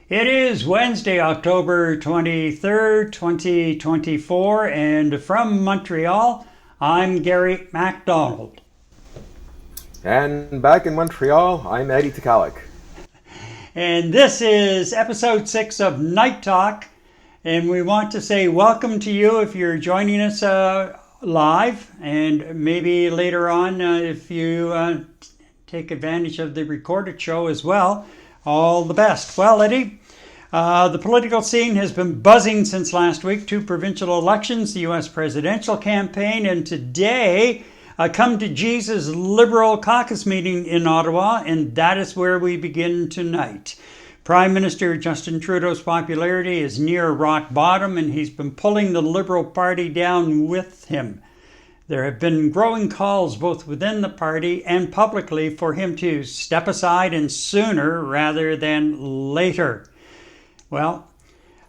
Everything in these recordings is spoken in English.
It is Wednesday, October 23rd, 2024, and from Montreal, I'm Gary MacDonald. And back in Montreal, I'm Eddie Tikalik. And this is episode 6 of Night Talk, and we want to say welcome to you if you're joining us live, and maybe later on if you take advantage of the recorded show as well. All the best. Well, Eddie, the political scene has been buzzing since last week. Two provincial elections, the U.S. presidential campaign, and today a Come to Jesus Liberal caucus meeting in Ottawa, and that is where we begin tonight. Prime Minister Justin Trudeau's popularity is near rock bottom, and he's been pulling the Liberal Party down with him. There have been growing calls both within the party and publicly for him to step aside and sooner rather than later. Well,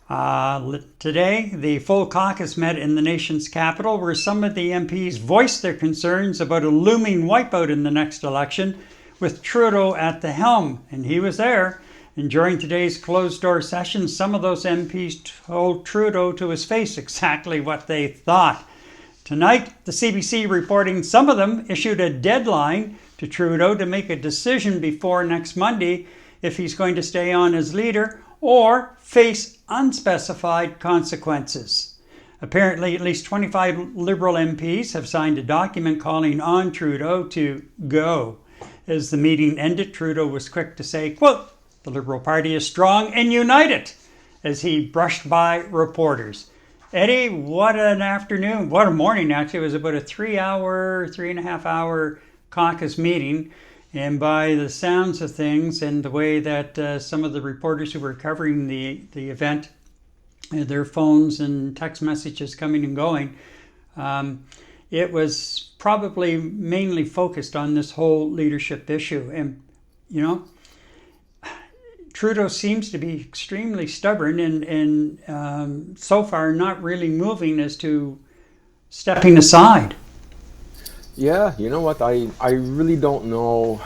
today the full caucus met in the nation's capital where some of the MPs voiced their concerns about a looming wipeout in the next election with Trudeau at the helm, and he was there. And during today's closed-door session, some of those MPs told Trudeau to his face exactly what they thought. Tonight, the CBC reporting some of them issued a deadline to Trudeau to make a decision before next Monday if he's going to stay on as leader or face unspecified consequences. Apparently, at least 25 Liberal MPs have signed a document calling on Trudeau to go. As the meeting ended, Trudeau was quick to say, quote, "The Liberal Party is strong and united," as he brushed by reporters. Eddie, what an afternoon, what a morning actually. It was about a 3.5 hour caucus meeting. And by the sounds of things and the way that some of the reporters who were covering the event, their phones and text messages coming and going, it was probably mainly focused on this whole leadership issue. And, you know, Trudeau seems to be extremely stubborn and so far not really moving as to stepping aside. Yeah, you know what? I really don't know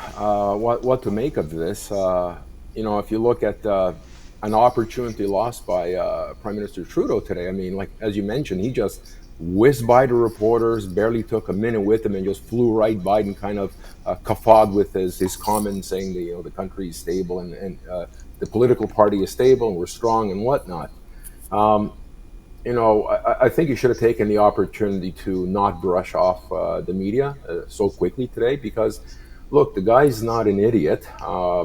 what to make of this. If you look at an opportunity lost by Prime Minister Trudeau today, I mean, like as you mentioned, he just whizzed by the reporters, barely took a minute with them, and just flew right by and kind of guffawed with his comments saying that the country is stable and the political party is stable and we're strong and whatnot. Um, I think you should have taken the opportunity to not brush off the media so quickly today because, look, the guy's not an idiot.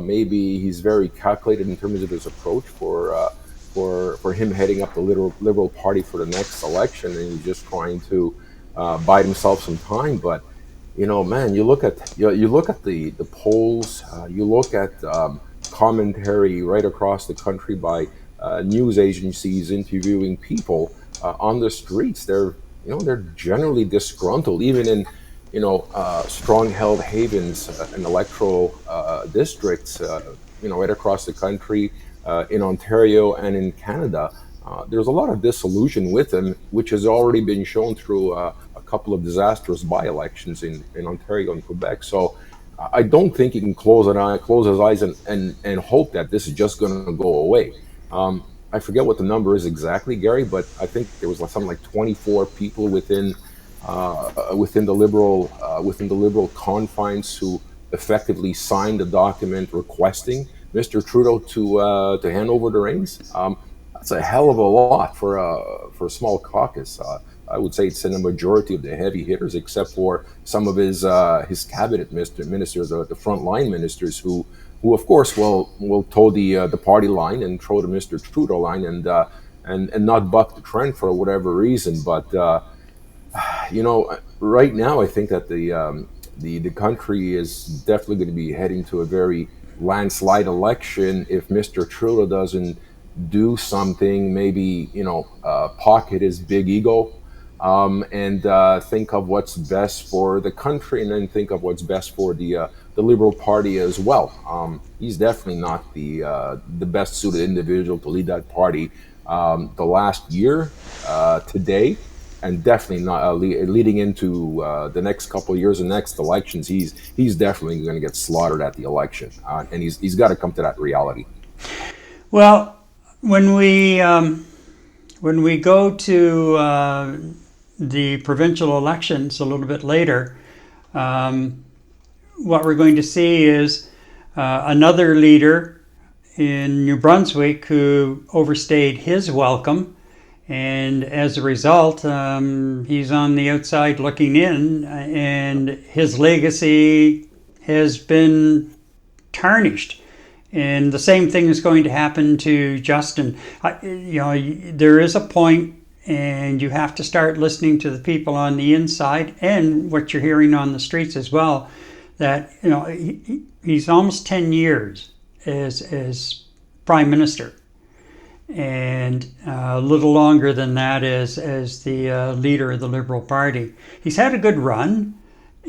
Maybe he's very calculated in terms of his approach for him heading up the Liberal Party for the next election, and he's just trying to buy himself some time. But man, you look at the polls, you look at commentary right across the country by news agencies interviewing people on the streets. They're generally disgruntled, even in strong-held havens and electoral districts. Right across the country, in Ontario and in Canada, there's a lot of disillusion with him, which has already been shown through a couple of disastrous by-elections in Ontario and Quebec. So I don't think he can close his eyes and hope that this is just going to go away. I forget what the number is exactly, Gary, but I think there was something like 24 people within the liberal confines who effectively signed a document requesting Mr. Trudeau to hand over the reins. That's a hell of a lot for a small caucus. I would say it's in the majority of the heavy hitters, except for some of his cabinet ministers, the frontline ministers, who of course will toe the party line and throw the Mr. Trudeau line and not buck the trend for whatever reason. But right now I think that the country is definitely going to be heading to a very landslide election if Mr. Trudeau doesn't do something. Maybe pocket his big ego. And think of what's best for the country, and then think of what's best for the Liberal Party as well. He's definitely not the best suited individual to lead that party the last year, today, and definitely not leading into the next couple of years and next elections. He's definitely going to get slaughtered at the election, and he's got to come to that reality. Well, when we go to the provincial elections a little bit later, what we're going to see is another leader in New Brunswick who overstayed his welcome, and as a result, he's on the outside looking in, and his legacy has been tarnished. And the same thing is going to happen to Justin. There is a point, and you have to start listening to the people on the inside and what you're hearing on the streets as well. That he's almost 10 years as prime minister, and a little longer than that as the leader of the Liberal Party. He's had a good run,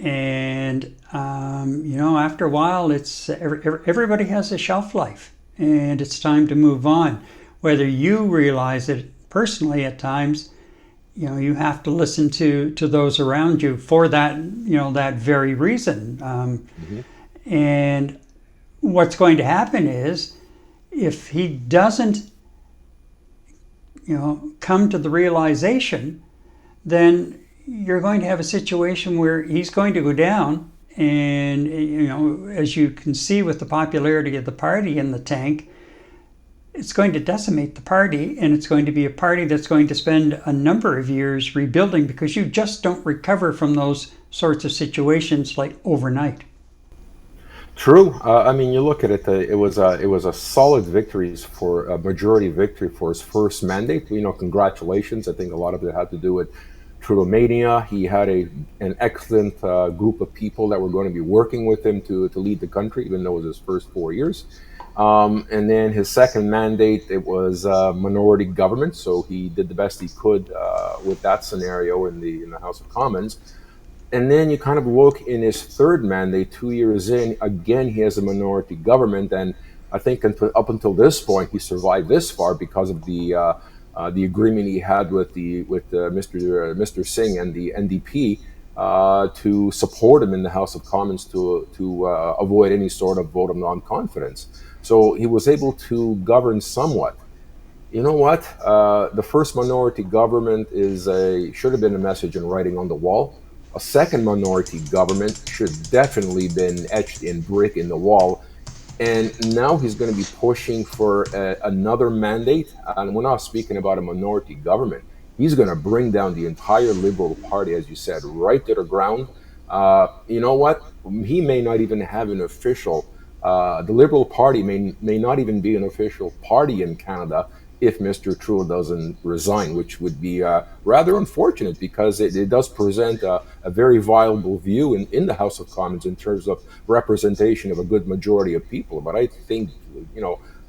and after a while, it's everybody has a shelf life, and it's time to move on. Whether you realize it personally at times, you have to listen to those around you for that, that very reason. And what's going to happen is, if he doesn't, come to the realization, then you're going to have a situation where he's going to go down. And, as you can see with the popularity of the party in the tank, it's going to decimate the party, and it's going to be a party that's going to spend a number of years rebuilding, because you just don't recover from those sorts of situations like overnight. True. You look at it. It was a solid victory for a majority victory for his first mandate. Congratulations. I think a lot of it had to do with Trudeau mania. He had an excellent group of people that were going to be working with him to lead the country, even though it was his first 4 years. And then his second mandate, it was minority government. So he did the best he could with that scenario in the House of Commons. And then you kind of look in his third mandate, 2 years in, again, he has a minority government. And I think up until this point, he survived this far because of the agreement he had with Mr. Singh and the NDP to support him in the House of Commons to avoid any sort of vote of non-confidence. So he was able to govern somewhat. You know what? The first minority government should have been a message in writing on the wall. A second minority government should definitely been etched in brick in the wall. And now he's going to be pushing for another mandate. And we're not speaking about a minority government. He's going to bring down the entire Liberal Party, as you said, right to the ground. You know what? He may not even have an official, the Liberal Party may not even be an official party in Canada if Mr. Trudeau doesn't resign, which would be rather unfortunate, because it does present a very viable view in the House of Commons in terms of representation of a good majority of people. But I think,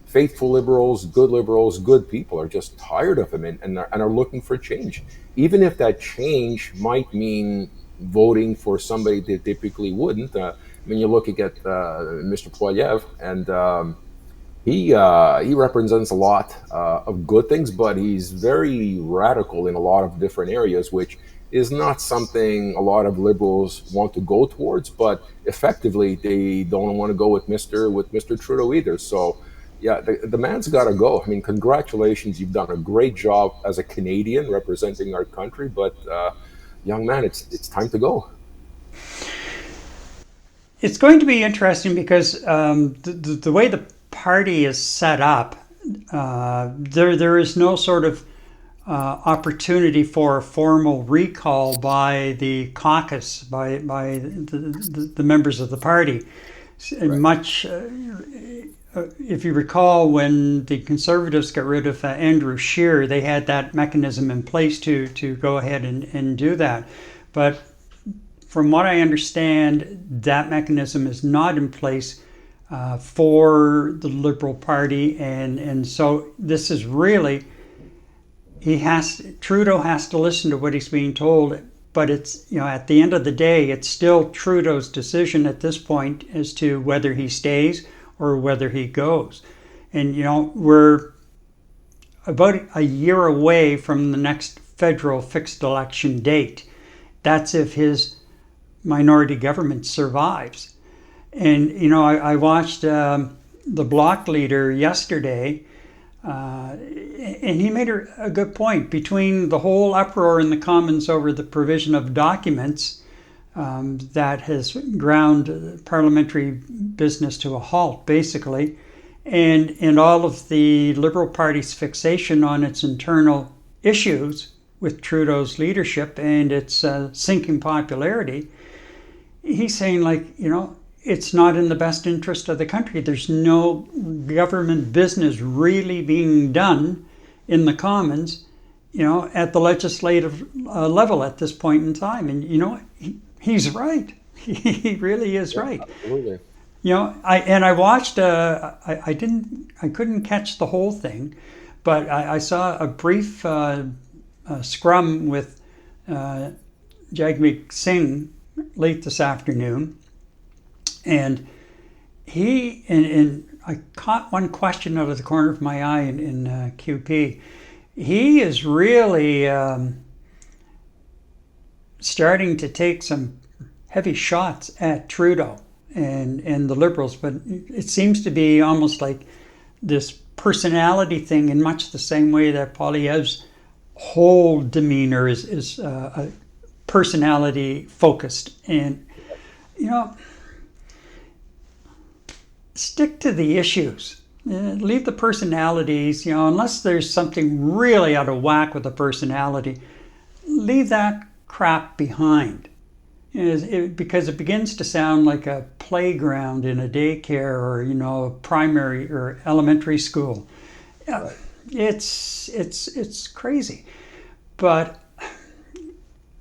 faithful liberals, good people are just tired of him and are looking for change. Even if that change might mean voting for somebody they typically wouldn't. You look at Mr. Poilievre, and he represents a lot of good things, but he's very radical in a lot of different areas, which is not something a lot of liberals want to go towards. But effectively, they don't want to go with Mr. Trudeau either. So, yeah, the man's got to go. Congratulations, you've done a great job as a Canadian representing our country. But young man, it's time to go. It's going to be interesting because the way the party is set up, there is no sort of opportunity for a formal recall by the caucus, by the members of the party. Right. Much, if you recall, when the Conservatives got rid of Andrew Scheer, they had that mechanism in place to go ahead and do that. But from what I understand, that mechanism is not in place for the Liberal Party, and so this is really, Trudeau has to listen to what he's being told, but it's, at the end of the day, it's still Trudeau's decision at this point as to whether he stays or whether he goes. And we're about a year away from the next federal fixed election date. That's if his minority government survives. And I watched the Bloc leader yesterday, And he made a good point. Between the whole uproar in the Commons over the provision of documents that has ground parliamentary business to a halt, basically, and all of the Liberal Party's fixation on its internal issues with Trudeau's leadership and its sinking popularity, he's saying, like, it's not in the best interest of the country. There's no government business really being done in the Commons, at the legislative level at this point in time. And you know what? He's right. He really is right. Absolutely. I watched. I couldn't catch the whole thing, but I saw a brief scrum with Jagmeet Singh late this afternoon. And I caught one question out of the corner of my eye in QP. He is really starting to take some heavy shots at Trudeau and the Liberals, but it seems to be almost like this personality thing, in much the same way that Poilievre's whole demeanor is personality focused. And stick to the issues. Leave the personalities, unless there's something really out of whack with the personality, leave that crap behind. Because it begins to sound like a playground in a daycare or, a primary or elementary school. It's crazy. But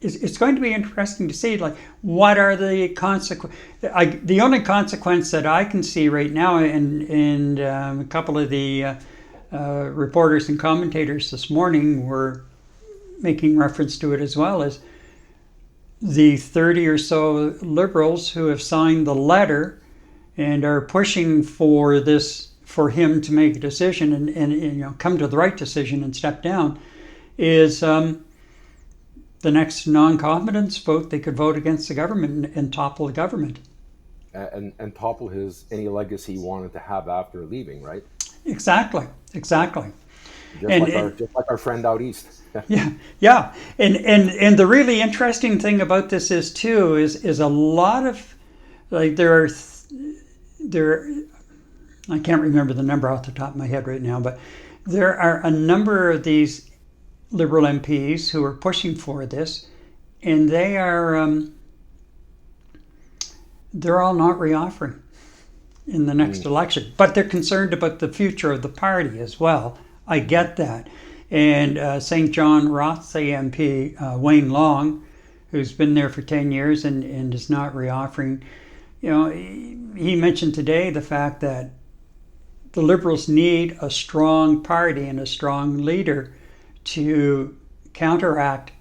it's going to be interesting to see, like, what are the consequences. The only consequence that I can see right now, and a couple of the reporters and commentators this morning were making reference to it as well, is the 30 or so Liberals who have signed the letter and are pushing for him to make a decision and come to the right decision and step down, is the next non-confidence vote. They could vote against the government and topple the government. And topple any legacy he wanted to have after leaving, right? Exactly. Just like our friend out east. Yeah. And the really interesting thing about this is a lot of, like, there I can't remember the number off the top of my head right now, but there are a number of these Liberal MPs who are pushing for this, and they're all not reoffering in the next election. But they're concerned about the future of the party as well. I get that. And St. John Rothsay MP, Wayne Long, who's been there for 10 years and is not reoffering, he mentioned today the fact that the Liberals need a strong party and a strong leader to counteract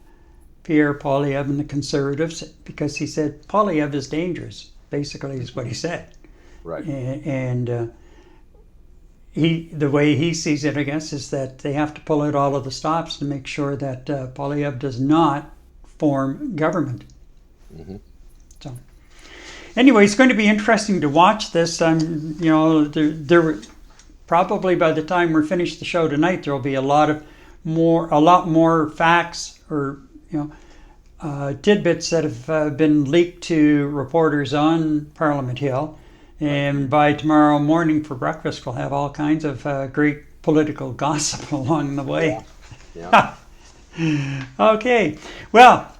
Pierre Poilievre and the Conservatives, because he said Poilievre is dangerous, basically, is what he said. Right. And the way he sees it, I guess, is that they have to pull out all of the stops to make sure that Poilievre does not form government. Mm-hmm. So, anyway, it's going to be interesting to watch this. There probably by the time we're finished the show tonight, there will be a lot more facts or tidbits that have been leaked to reporters on Parliament Hill. And by tomorrow morning for breakfast, we'll have all kinds of great political gossip along the way. Yeah. Okay. Well,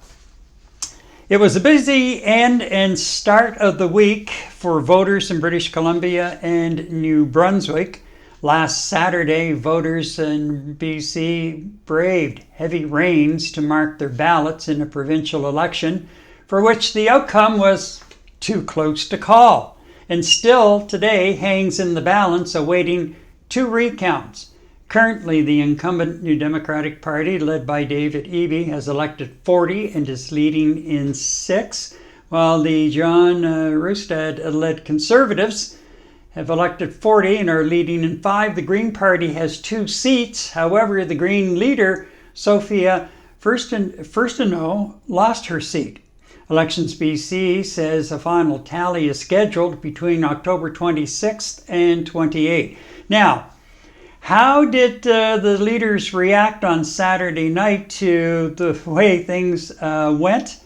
it was a busy end and start of the week for voters in British Columbia and New Brunswick. Last Saturday, voters in BC braved heavy rains to mark their ballots in a provincial election, for which the outcome was too close to call, and still today hangs in the balance awaiting 2 recounts. Currently, the incumbent New Democratic Party, led by David Eby, has elected 40 and is leading in 6, while the John Roustad-led Conservatives have elected 40 and are leading in 5. The Green Party has 2 seats. However, the Green leader, Sophia Furstenau, lost her seat. Elections BC says a final tally is scheduled between October 26th and 28th. Now, How did the leaders react on Saturday night to the way things went?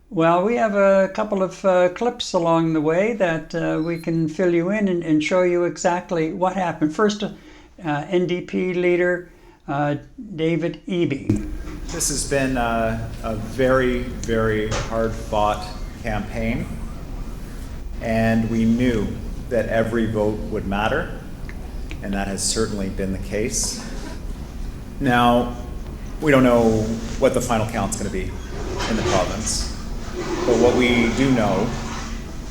Well, we have a couple of clips along the way that we can fill you in and show you exactly what happened. First, NDP leader David Eby. This has been a very, very hard-fought campaign, and we knew that every vote would matter, and that has certainly been the case. Now, we don't know what the final count's going to be in the province, but what we do know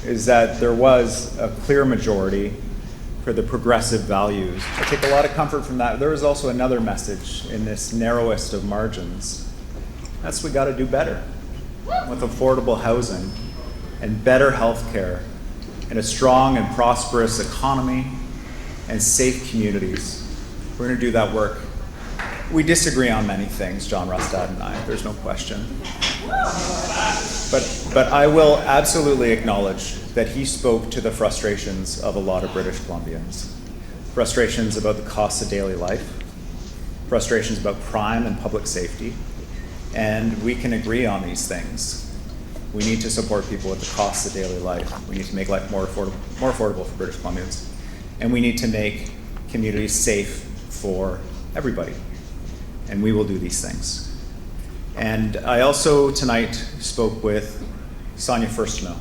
is that there was a clear majority for the progressive values. I take a lot of comfort from that. There was also another message in this narrowest of margins. That's we got to do better with affordable housing and better health care and a strong and prosperous economy and safe communities. We're going to do that work. We disagree on many things, John Rustad and I, there's no question. But I will absolutely acknowledge that he spoke to the frustrations of a lot of British Columbians. Frustrations about the costs of daily life, frustrations about crime and public safety, and we can agree on these things. We need to support people with the costs of daily life. We need to make life more affordable for British Columbians. And we need to make communities safe for everybody. And we will do these things. And I also tonight spoke with Sonia Furstenau,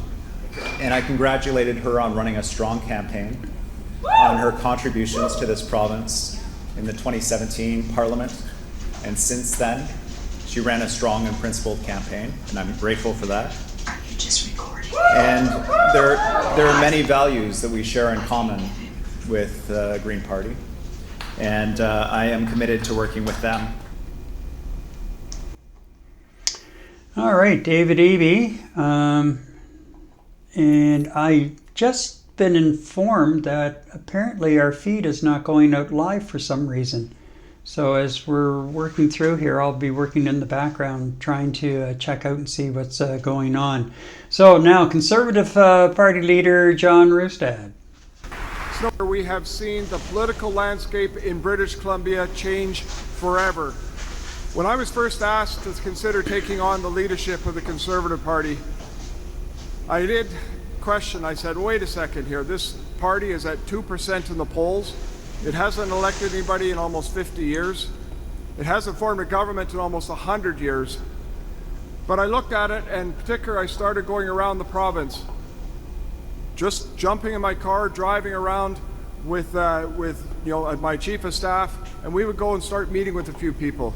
and I congratulated her on running a strong campaign, on her contributions to this province in the 2017 Parliament. And since then, she ran a strong and principled campaign, and I'm grateful for that. And there are many values that we share in common with the Green Party, and I am committed to working with them. All right, David Eby, and I just been informed that apparently our feed is not going out live for some reason. So as we're working through here, I'll be working in the background trying to check out and see what's going on. So now, Conservative Party leader John Rustad. We have seen the political landscape in British Columbia change forever. When I was first asked to consider taking on the leadership of the Conservative Party, I did question. I said, wait a second here, this party is at 2% in the polls. It hasn't elected anybody in almost 50 years. It hasn't formed a government in almost 100 years. But I looked at it, and in particular, I started going around the province, just jumping in my car, driving around with my chief of staff, and we would go and start meeting with a few people.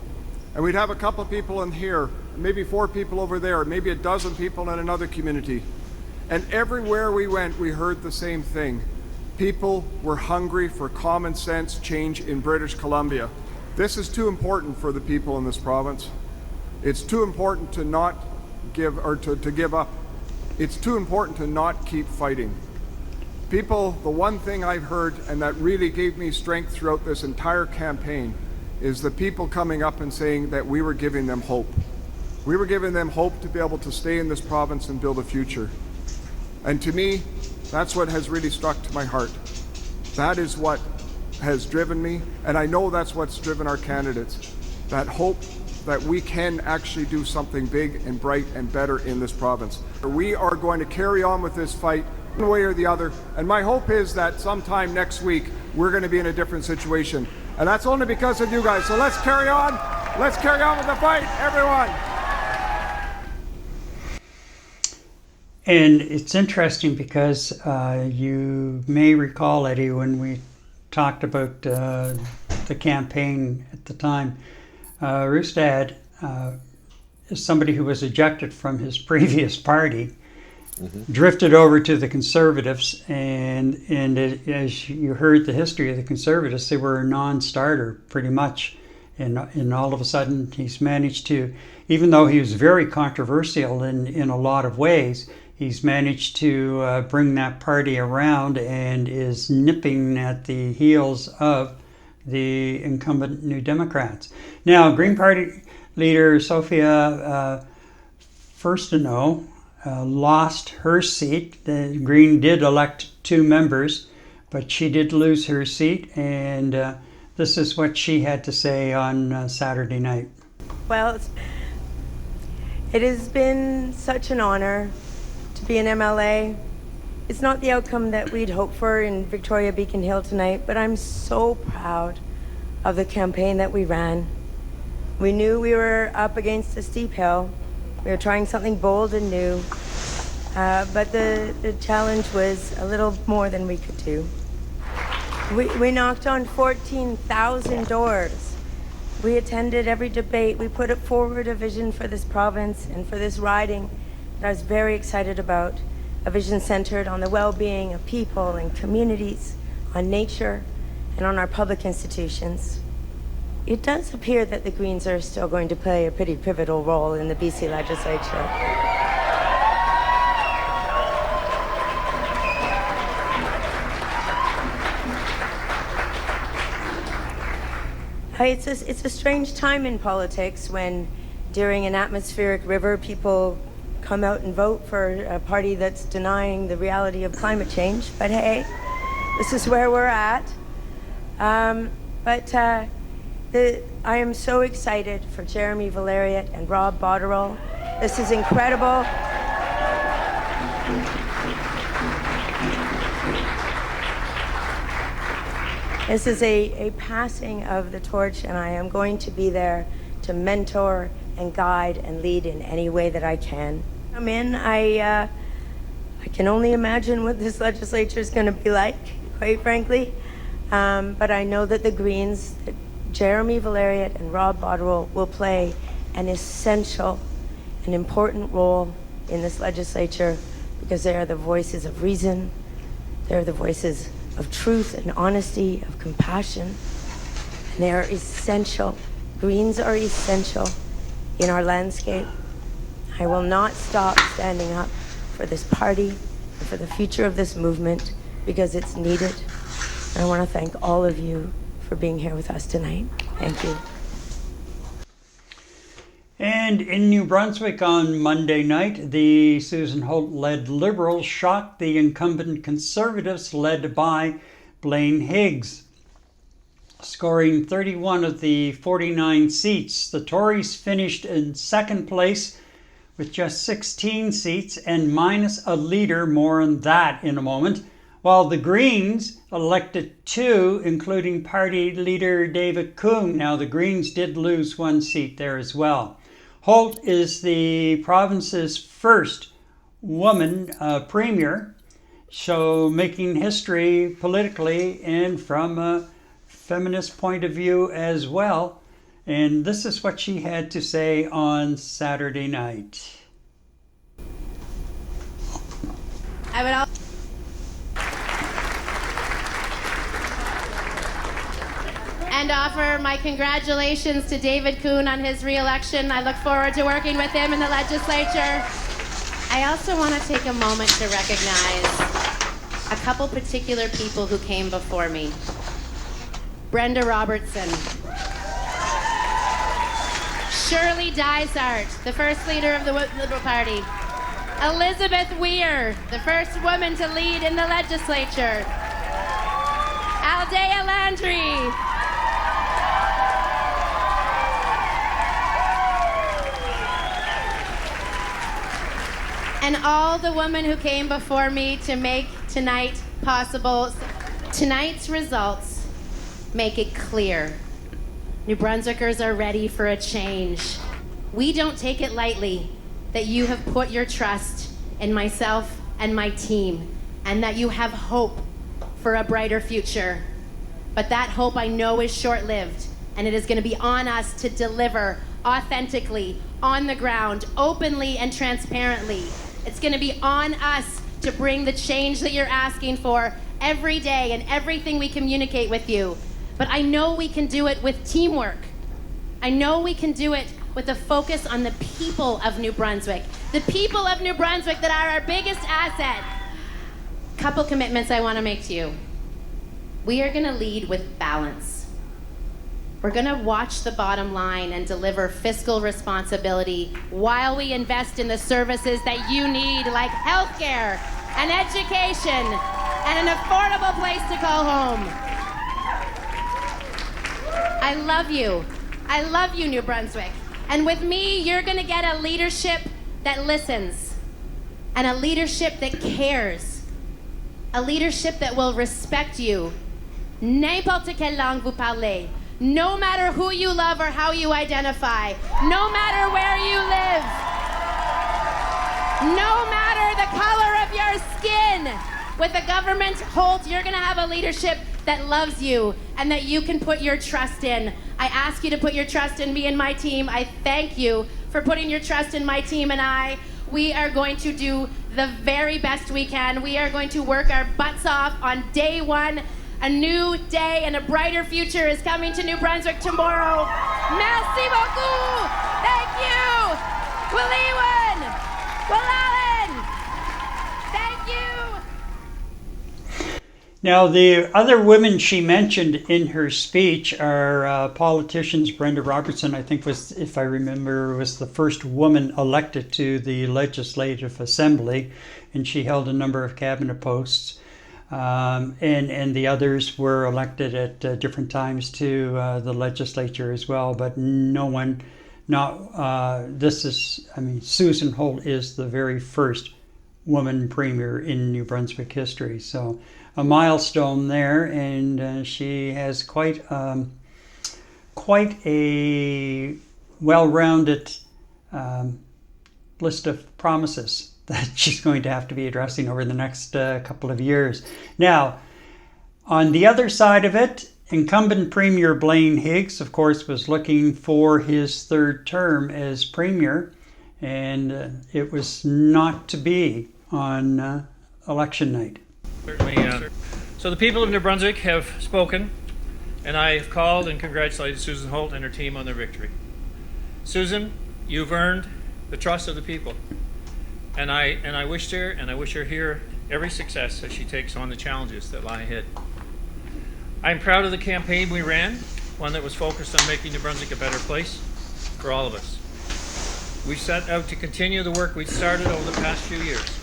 And we'd have a couple of people in here, maybe 4 people over there, maybe a dozen people in another community. And everywhere we went, we heard the same thing. People were hungry for common sense change in British Columbia. This is too important for the people in this province. It's too important to not give, or to give up. It's too important to not keep fighting. People, the one thing I've heard, and that really gave me strength throughout this entire campaign, is the people coming up and saying that we were giving them hope. We were giving them hope to be able to stay in this province and build a future. And to me, that's what has really struck to my heart. That is what has driven me, and I know that's what's driven our candidates. That hope that we can actually do something big and bright and better in this province. We are going to carry on with this fight one way or the other, and my hope is that sometime next week we're going to be in a different situation. And that's only because of you guys. So let's carry on. Let's carry on with the fight, everyone. And it's interesting because you may recall, Eddie, when we talked about the campaign at the time, Rustad is somebody who was ejected from his previous party, drifted over to the Conservatives, and as you heard the history of the Conservatives, they were a non-starter pretty much, and all of a sudden he's managed to, even though he was very controversial in a lot of ways, he's managed to bring that party around and is nipping at the heels of the incumbent New Democrats. Now, Green Party leader Sophia Furstenau lost her seat. The Green did elect 2 members, but she did lose her seat, and This is what she had to say on Saturday night. Well, it has been such an honor to be an MLA. It's not the outcome that we'd hoped for in Victoria Beacon Hill tonight, but I'm so proud of the campaign that we ran. We knew we were up against a steep hill. We were trying something bold and new, but the challenge was a little more than we could do. We knocked on 14,000 doors. We attended every debate. We put forward a vision for this province and for this riding that I was very excited about. A vision centered on the well-being of people and communities, on nature, and on our public institutions. It does appear that the Greens are still going to play a pretty pivotal role in the BC legislature. It's a strange time in politics when, during an atmospheric river, people come out and vote for a party that's denying the reality of climate change. But hey, this is where we're at. I am so excited for Jeremy Valeriot and Rob Botterill. This is incredible. This is a passing of the torch, and I am going to be there to mentor and guide and lead in any way that I can. I can only imagine what this legislature is going to be like, quite frankly. But I know that the Greens, that Jeremy Valeriot and Rob Botterill will play an essential and important role in this legislature because they are the voices of reason, they're the voices of truth and honesty, of compassion, and they are essential. Greens are essential in our landscape. I will not stop standing up for this party and for the future of this movement because it's needed. And I want to thank all of you for being here with us tonight. Thank you. And in New Brunswick on Monday night, the Susan Holt-led Liberals shocked the incumbent Conservatives led by Blaine Higgs, scoring 31 of the 49 seats. The Tories finished in second place with just 16 seats and minus a leader. More on that in a moment. While the Greens elected 2, including party leader David Coon. Now, the Greens did lose 1 seat there as well. Holt is the province's first woman premier, so making history politically and from a feminist point of view as well. And this is what she had to say on Saturday night. I would also and offer my congratulations to David Coon on his re-election. I look forward to working with him in the legislature. I also want to take a moment to recognize a couple particular people who came before me. Brenda Robertson. Shirley Dysart, the first leader of the Liberal Party. Elizabeth Weir, the first woman to lead in the legislature. Aldea Landry. And all the women who came before me to make tonight possible. Tonight's results make it clear. New Brunswickers are ready for a change. We don't take it lightly that you have put your trust in myself and my team, and that you have hope for a brighter future. But that hope I know is short-lived, and it is going to be on us to deliver authentically, on the ground, openly and transparently. It's going to be on us to bring the change that you're asking for every day and everything we communicate with you. But I know we can do it with teamwork. I know we can do it with a focus on the people of New Brunswick. The people of New Brunswick that are our biggest asset. Couple commitments I want to make to you. We are going to lead with balance. We're going to watch the bottom line and deliver fiscal responsibility while we invest in the services that you need, like healthcare and education and an affordable place to call home. I love you. I love you, New Brunswick. And with me, you're gonna get a leadership that listens, and a leadership that cares, a leadership that will respect you, n'importe quelle langue vous parlez, no matter who you love or how you identify, no matter where you live, no matter the color of your skin. With the government, Holt, you're gonna have a leadership that loves you and that you can put your trust in. I ask you to put your trust in me and my team. I thank you for putting your trust in my team and I. We are going to do the very best we can. We are going to work our butts off on day one. A new day and a brighter future is coming to New Brunswick tomorrow. Merci beaucoup. Thank you. Willewan. Willallen. Thank you. Now, the other women she mentioned in her speech are politicians. Brenda Robertson, I think, was, if I remember, was the first woman elected to the Legislative Assembly, and she held a number of cabinet posts. And the others were elected at different times to the legislature as well, but no one, Susan Holt is the very first woman premier in New Brunswick history. So a milestone there, and she has quite a well-rounded list of promises that she's going to have to be addressing over the next couple of years. Now, on the other side of it, incumbent Premier Blaine Higgs, of course, was looking for his third term as Premier, and it was not to be on election night. Certainly. So the people of New Brunswick have spoken, and I have called and congratulated Susan Holt and her team on their victory. Susan, you've earned the trust of the people, and I wish her here every success as she takes on the challenges that lie ahead. I'm proud of the campaign we ran, one that was focused on making New Brunswick a better place for all of us. We set out to continue the work we started over the past few years,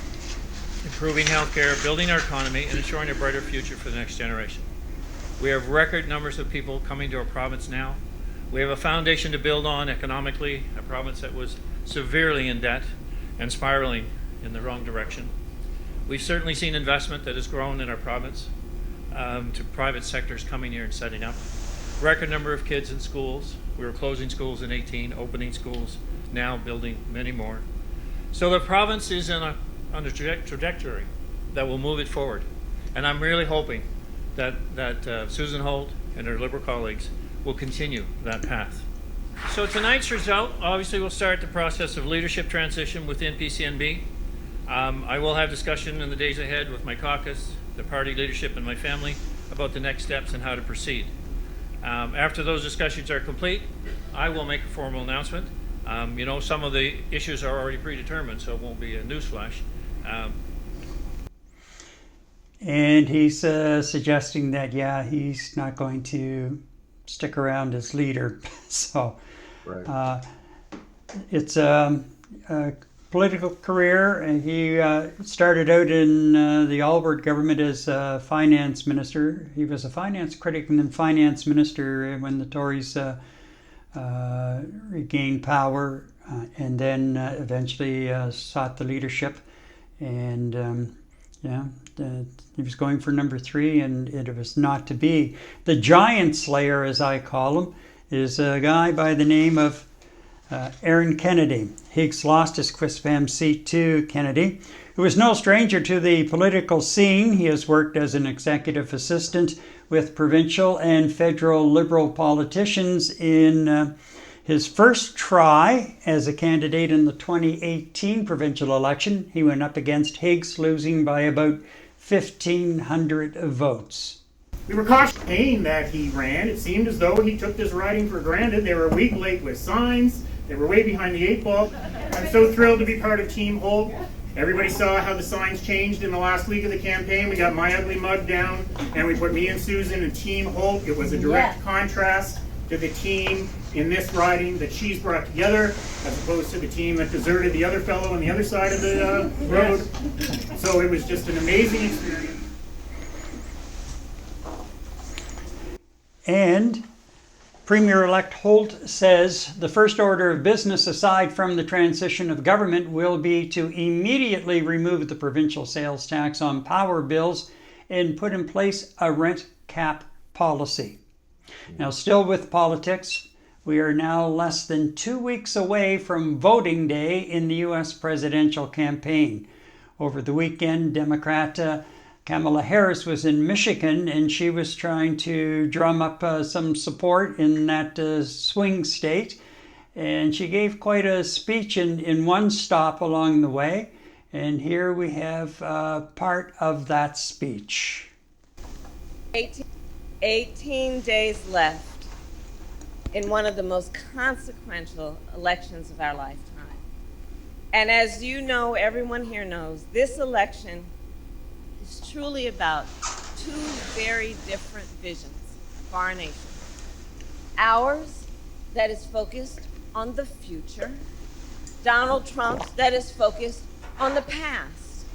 improving healthcare, building our economy, and ensuring a brighter future for the next generation. We have record numbers of people coming to our province now. We have a foundation to build on economically, a province that was severely in debt and spiraling in the wrong direction. We've certainly seen investment that has grown in our province, to private sectors coming here and setting up. Record number of kids in schools. We were closing schools in 18, opening schools, now building many more. So the province is on a trajectory that will move it forward. And I'm really hoping that Susan Holt and her Liberal colleagues will continue that path. So tonight's result obviously will start the process of leadership transition within PCNB. I will have discussion in the days ahead with my caucus, the party leadership, and my family about the next steps and how to proceed. After those discussions are complete, I will make a formal announcement. Some of the issues are already predetermined, so it won't be a newsflash. And he's suggesting that, he's not going to stick around as leader. So Right. It's a political career, and he started out in the Albert government as a finance minister. He was a finance critic and then finance minister when the Tories regained power, and then eventually sought the leadership. And he was going for number 3, and it was not to be. The giant slayer, as I call him, is a guy by the name of Aaron Kennedy. Higgs lost his Quisfam seat to Kennedy, who is no stranger to the political scene. He has worked as an executive assistant with provincial and federal Liberal politicians in his first try as a candidate in the 2018 provincial election. He went up against Higgs, losing by about 1,500 votes. We were cautious that he ran. It seemed as though he took this riding for granted. They were a week late with signs. They were way behind the 8 ball. I'm so thrilled to be part of Team Holt. Everybody saw how the signs changed in the last week of the campaign. We got my ugly mug down, and we put me and Susan in Team Holt. It was a direct contrast to the team in this riding that she's brought together, as opposed to the team that deserted the other fellow on the other side of the road. So it was just an amazing experience. And Premier-elect Holt says the first order of business aside from the transition of government will be to immediately remove the provincial sales tax on power bills and put in place a rent cap policy. Now, still with politics, we are now less than 2 weeks away from voting day in the U.S. presidential campaign. Over the weekend, Democrat Kamala Harris was in Michigan, and she was trying to drum up some support in that swing state. And she gave quite a speech in one stop along the way. And here we have part of that speech. 18 days left in one of the most consequential elections of our lifetime. And as you know, everyone here knows, this election is truly about two very different visions for our nation. Ours, that is focused on the future. Donald Trump's, that is focused on the past.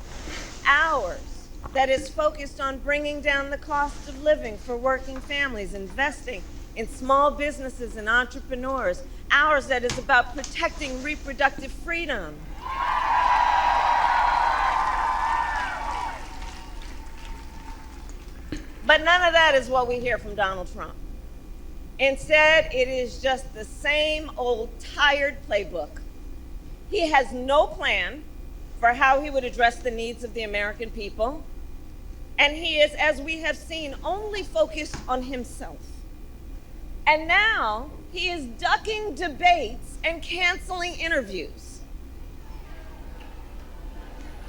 Ours, that is focused on bringing down the cost of living for working families, investing in small businesses and entrepreneurs. Ours, that is about protecting reproductive freedom. But none of that is what we hear from Donald Trump. Instead, it is just the same old tired playbook. He has no plan for how he would address the needs of the American people. And he is, as we have seen, only focused on himself. And now he is ducking debates and canceling interviews.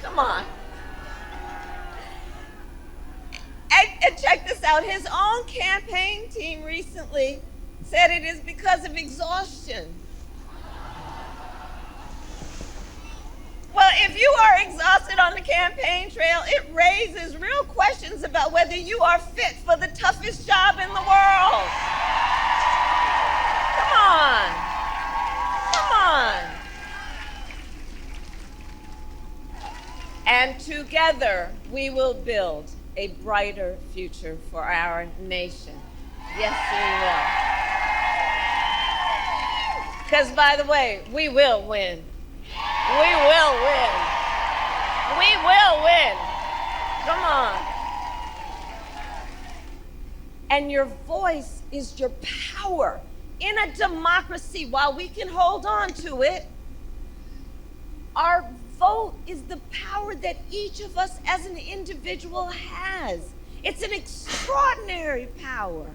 Come on. And check this out, his own campaign team recently said it is because of exhaustion. Well, if you are exhausted on the campaign trail, it raises real questions about whether you are fit for the toughest job in the world. Come on. Come on. And together we will build a brighter future for our nation. Yes, we will. Because, by the way, we will win. We will win. We will win. Come on. And your voice is your power. In a democracy, while we can hold on to it, our vote is the power that each of us as an individual has. It's an extraordinary power.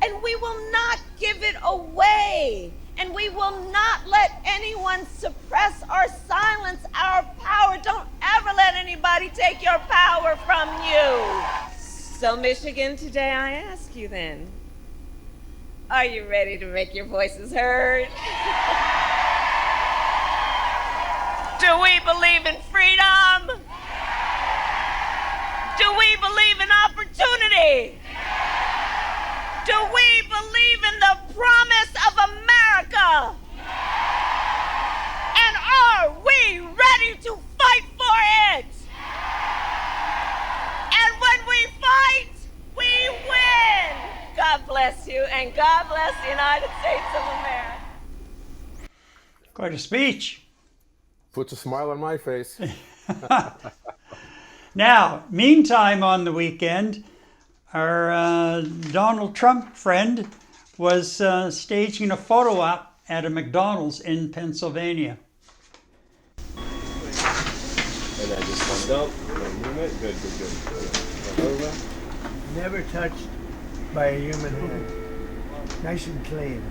And we will not give it away. And we will not let anyone suppress or silence our power. Don't ever let anybody take your power from you. So, Michigan, today I ask you then, are you ready to make your voices heard? Do we believe in freedom? Do we believe in opportunity? Do we believe in the promise of America? And are we ready to fight for it? And when we fight, we win. God bless you, and God bless the United States of America. Quite a speech. Puts a smile on my face. Now, meantime, on the weekend, our Donald Trump friend was staging a photo op at a McDonald's in Pennsylvania. And I just thumbed up, no movement, good. Over. Never touched by a human hand. Nice and clean.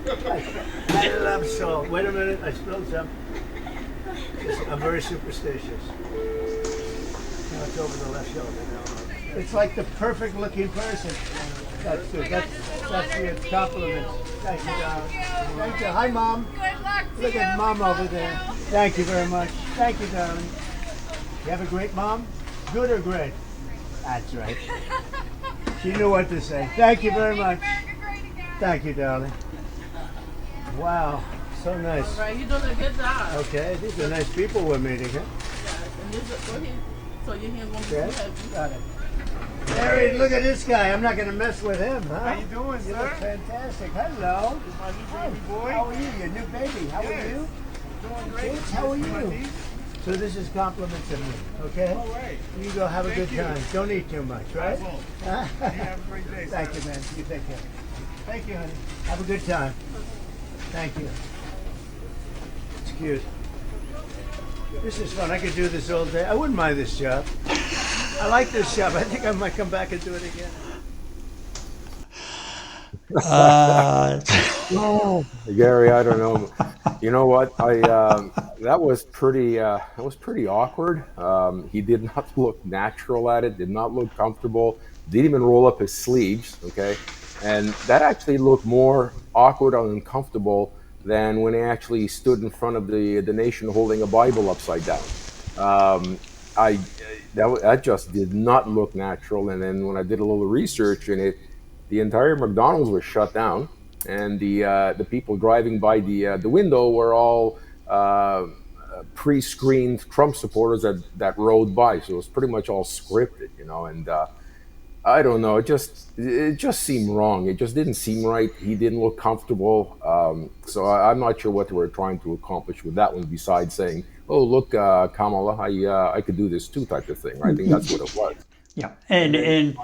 I love salt. Wait a minute, I spilled some. I'm very superstitious. Now it's over the left shoulder now. It's like the perfect looking person. That's good. That's your compliment. Thank you, darling. Thank you. Hi, Mom. Good luck to Look at Mom over there. Thank you very much. Thank you, darling. You have a great mom? Good or great? That's right. She knew what to say. Thank you very much. Thank you, darling. Wow, so nice. All right, you're doing a good job. Okay, these are nice people we're meeting, huh? Yeah, and this is, go ahead. So your hands won't be Okay, too heavy. got it. Gary, look at this guy. I'm not going to mess with him, huh? How you doing, You sir? look fantastic. Hello. My new baby boy. How are you? Your new baby. How are you? Doing great. Kids, how are My you? niece. So this is compliments of me, okay? All right. You go have a Thank good you. time. Don't eat too much, right? I won't. You have a great day, Thank sir. you, man. You take care. Thank you, honey. Have a good time. Thank you. It's cute. This is fun. I could do this all day. I wouldn't mind this job. I like this job. I think I might come back and do it again. Gary, I don't know. You know what? That was pretty awkward. He did not look natural at it. Did not look comfortable. Didn't even roll up his sleeves. Okay, and that actually looked more awkward and uncomfortable than when he actually stood in front of the nation holding a Bible upside down. I that just did not look natural. And then when I did a little research in it, the entire McDonald's was shut down, and the people driving by the window were all pre-screened Trump supporters that rode by. So it was pretty much all scripted, you know. And I don't know. It just seemed wrong. It just didn't seem right. He didn't look comfortable. So I'm not sure what they were trying to accomplish with that one, besides saying, "Oh, look, Kamala, I could do this too," type of thing. I think that's what it was. Yeah, and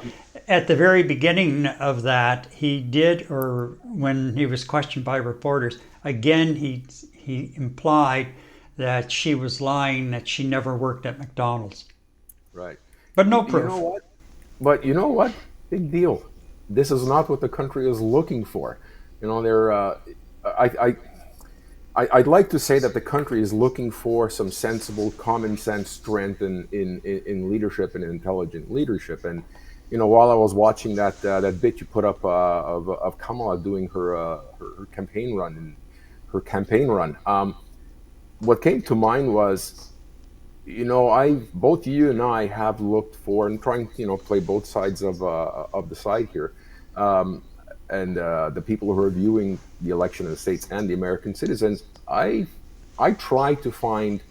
at the very beginning of that, he did, or when he was questioned by reporters, again he implied that she was lying, that she never worked at McDonald's. Right. But no proof. You know what? But you know what? Big deal. This is not what the country is looking for. You know, I'd like to say that the country is looking for some sensible, common sense strength in leadership and intelligent leadership. And you know, while I was watching that bit you put up of Kamala doing her campaign run, what came to mind was, you know, both you and I have looked for and trying to, you know, play both sides of the side here. And the people who are viewing the election in the States and the American citizens, I try to find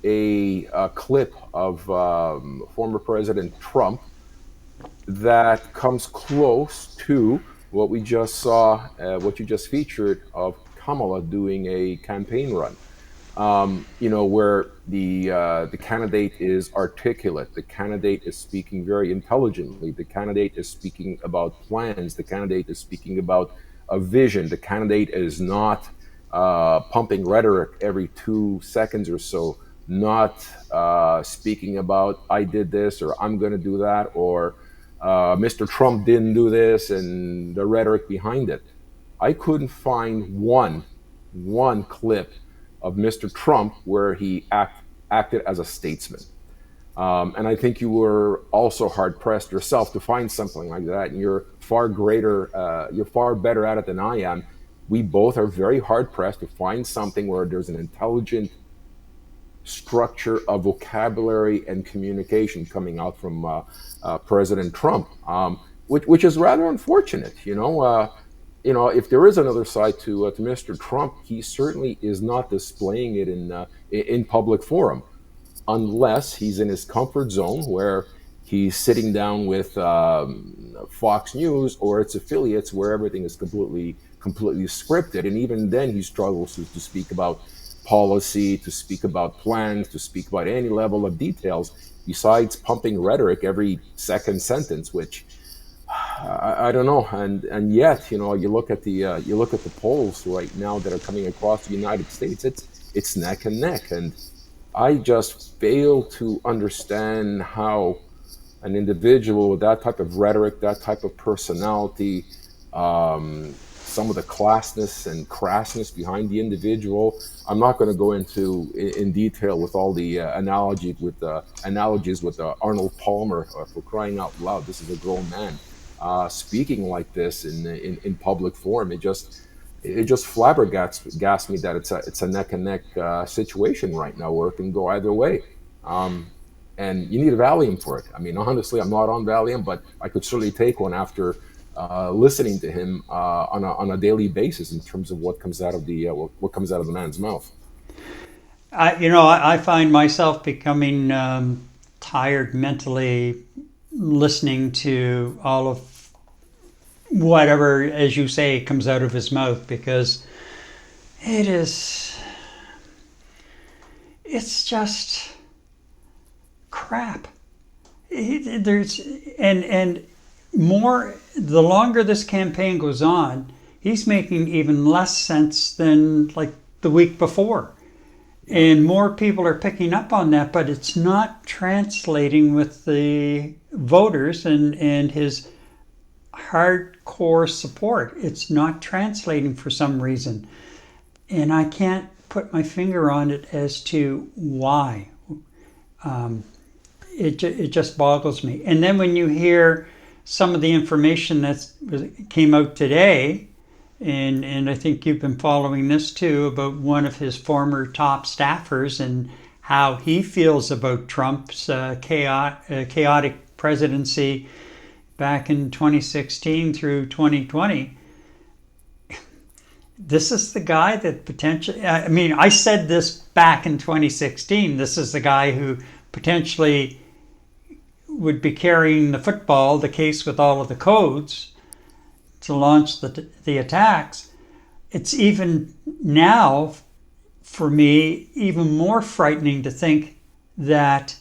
a clip of former President Trump that comes close to what we just saw, what you just featured of Kamala doing a campaign run. You know, where the candidate is articulate, the candidate is speaking very intelligently, the candidate is speaking about plans, the candidate is speaking about a vision, the candidate is not pumping rhetoric every 2 seconds or so, not speaking about "I did this" or "I'm going to do that" or "Mr. Trump didn't do this" and the rhetoric behind it. I couldn't find one clip of Mr. Trump where he acted as a statesman. And I think you were also hard pressed yourself to find something like that. And you're far better at it than I am. We both are very hard pressed to find something where there's an intelligent structure of vocabulary and communication coming out from President Trump, which is rather unfortunate. You know, if there is another side to Mr. Trump, he certainly is not displaying it in public forum, unless he's in his comfort zone where he's sitting down with Fox News or its affiliates, where everything is completely scripted, and even then he struggles to speak about policy, to speak about plans, to speak about any level of details besides pumping rhetoric every second sentence, which I don't know. And yet, you know, you look at the polls right now that are coming across the United States, it's neck and neck, and I just fail to understand how an individual with that type of rhetoric, that type of personality, some of the classness and crassness behind the individual. I'm not going to go into in detail with all the analogies with Arnold Palmer, for crying out loud. This is a grown man speaking like this in public forum. It just flabbergasts me that it's a neck and neck situation right now, where it can go either way. And you need a Valium for it. I mean, honestly, I'm not on Valium, but I could certainly take one after listening to him on a daily basis in terms of what comes out of the man's mouth. I find myself becoming tired mentally listening to all of whatever, as you say, comes out of his mouth, because it's just crap. There's and more, the longer this campaign goes on, he's making even less sense than like the week before. And more people are picking up on that, but it's not translating with the voters and his hardcore support. It's not translating for some reason. And I can't put my finger on it as to why. It just boggles me. And then when you hear some of the information that came out today, and I think you've been following this too, about one of his former top staffers and how he feels about Trump's chaotic presidency back in 2016 through 2020. This is the guy that potentially, I mean, I said this back in 2016, this is the guy who potentially would be carrying the football, the case with all of the codes, to launch the attacks. It's even now, for me, even more frightening to think that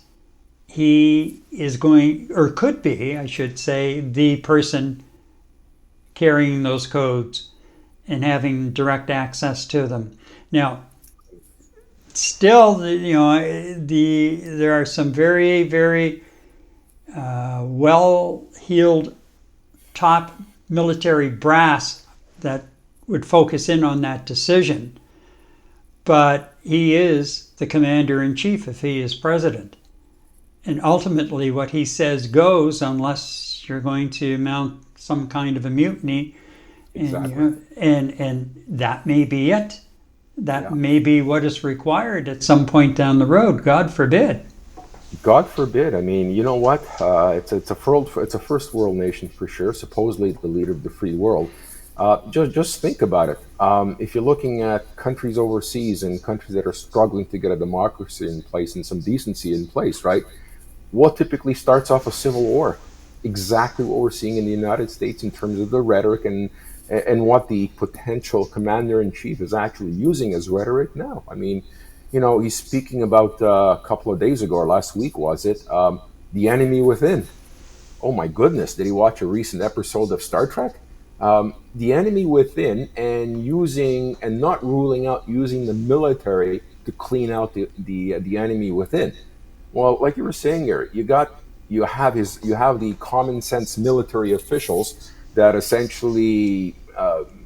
he is going, or could be, I should say, the person carrying those codes and having direct access to them. Now, still, there are some very, very well-heeled top military brass that would focus in on that decision. But he is the commander-in-chief if he is president. And ultimately what he says goes, unless you're going to mount some kind of a mutiny. Exactly. And that may be it. That may be what is required at some point down the road. God forbid. God forbid. I mean, you know what? It's a first world nation for sure. Supposedly the leader of the free world. Just think about it. If you're looking at countries overseas and countries that are struggling to get a democracy in place and some decency in place, right? What typically starts off a civil war? Exactly what we're seeing in the United States in terms of the rhetoric and what the potential commander-in-chief is actually using as rhetoric now. I mean, he's speaking about a couple of days ago, or last week was it, the enemy within. Oh my goodness, did he watch a recent episode of Star Trek? The enemy within, and not ruling out using the military to clean out the enemy within. Well, like you were saying here, you have the common sense military officials that essentially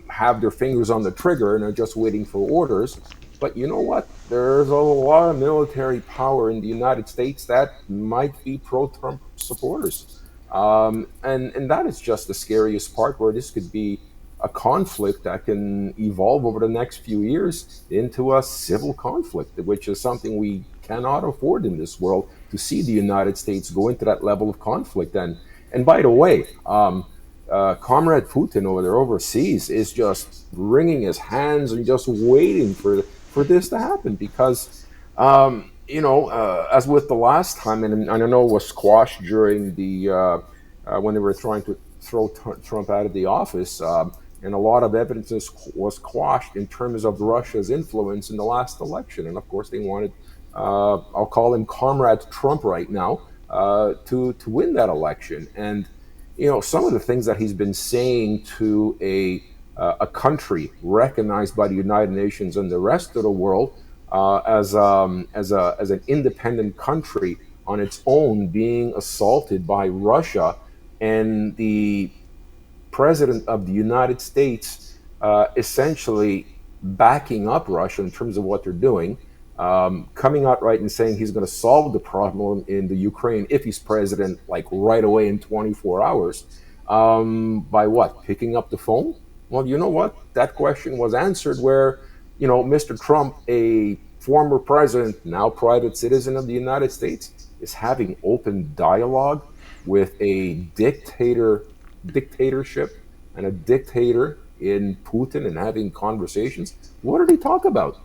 have their fingers on the trigger and are just waiting for orders. But you know what? There's a lot of military power in the United States that might be pro-Trump supporters. And that is just the scariest part, where this could be a conflict that can evolve over the next few years into a civil conflict, which is something we cannot afford in this world, to see the United States go into that level of conflict. And by the way, Comrade Putin over there overseas is just wringing his hands and just waiting for this to happen, because as with the last time, and I know it was squashed during the when they were trying to throw Trump out of the office, and a lot of evidence was quashed in terms of Russia's influence in the last election. And of course, they wanted, I'll call him Comrade Trump right now, to win that election. And some of the things that he's been saying to a country recognized by the United Nations and the rest of the world as an independent country on its own, being assaulted by Russia, and the president of the United States essentially backing up Russia in terms of what they're doing, coming out right and saying he's going to solve the problem in the Ukraine if he's president, like right away in 24 hours. By what? Picking up the phone? Well, you know what? That question was answered where, Mr. Trump, a former president, now private citizen of the United States, is having open dialogue with a dictatorship and a dictator in Putin, and having conversations. What did they talk about?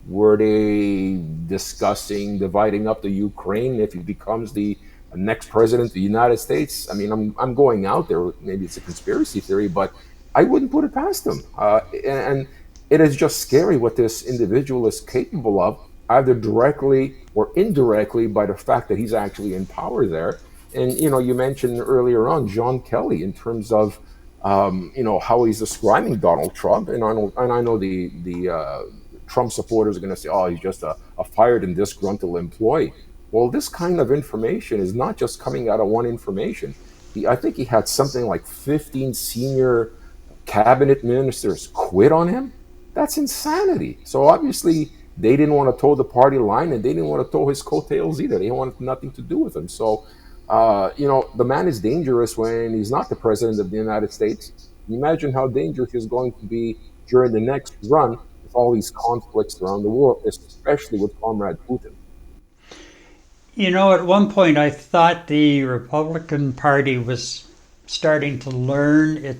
Were they discussing dividing up the Ukraine if he becomes the next president of the United States. I mean, I'm going out there. Maybe it's a conspiracy theory, but I wouldn't put it past him. And it is just scary what this individual is capable of, either directly or indirectly, by the fact that he's actually in power there. And you mentioned earlier on John Kelly in terms of how he's describing Donald Trump, and I know the Trump supporters are going to say, "Oh, he's just a fired and disgruntled employee." Well, this kind of information is not just coming out of one information. I think he had something like 15 senior cabinet ministers quit on him. That's insanity. So obviously they didn't want to toe the party line, and they didn't want to toe his coattails either. They wanted nothing to do with him. So, the man is dangerous when he's not the president of the United States. Imagine how dangerous he's going to be during the next run with all these conflicts around the world, especially with Comrade Putin. At one point I thought the Republican Party was starting to learn it,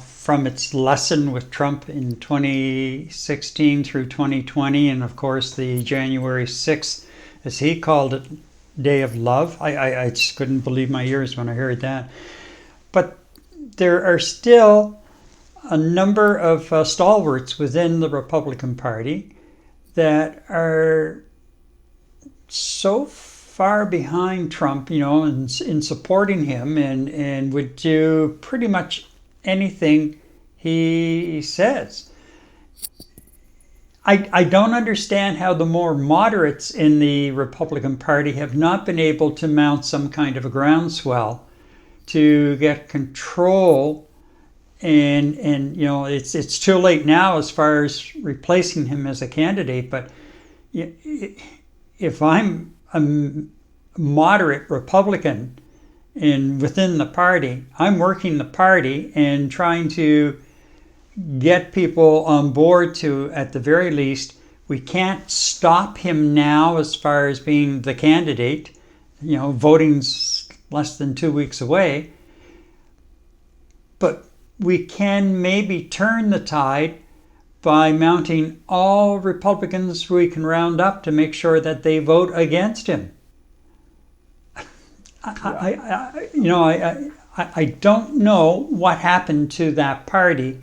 from its lesson with Trump in 2016 through 2020, and of course the January 6th, as he called it, Day of Love. I just couldn't believe my ears when I heard that. But there are still a number of stalwarts within the Republican Party that are so far behind Trump, in supporting him, and would do pretty much anything he says. I don't understand how the more moderates in the Republican Party have not been able to mount some kind of a groundswell to get control, and it's too late now as far as replacing him as a candidate. But if I'm a moderate Republican within the party, I'm working the party and trying to get people on board to, at the very least, we can't stop him now as far as being the candidate. Voting's less than 2 weeks away. But we can maybe turn the tide by mounting all Republicans we can round up to make sure that they vote against him. I don't know what happened to that party,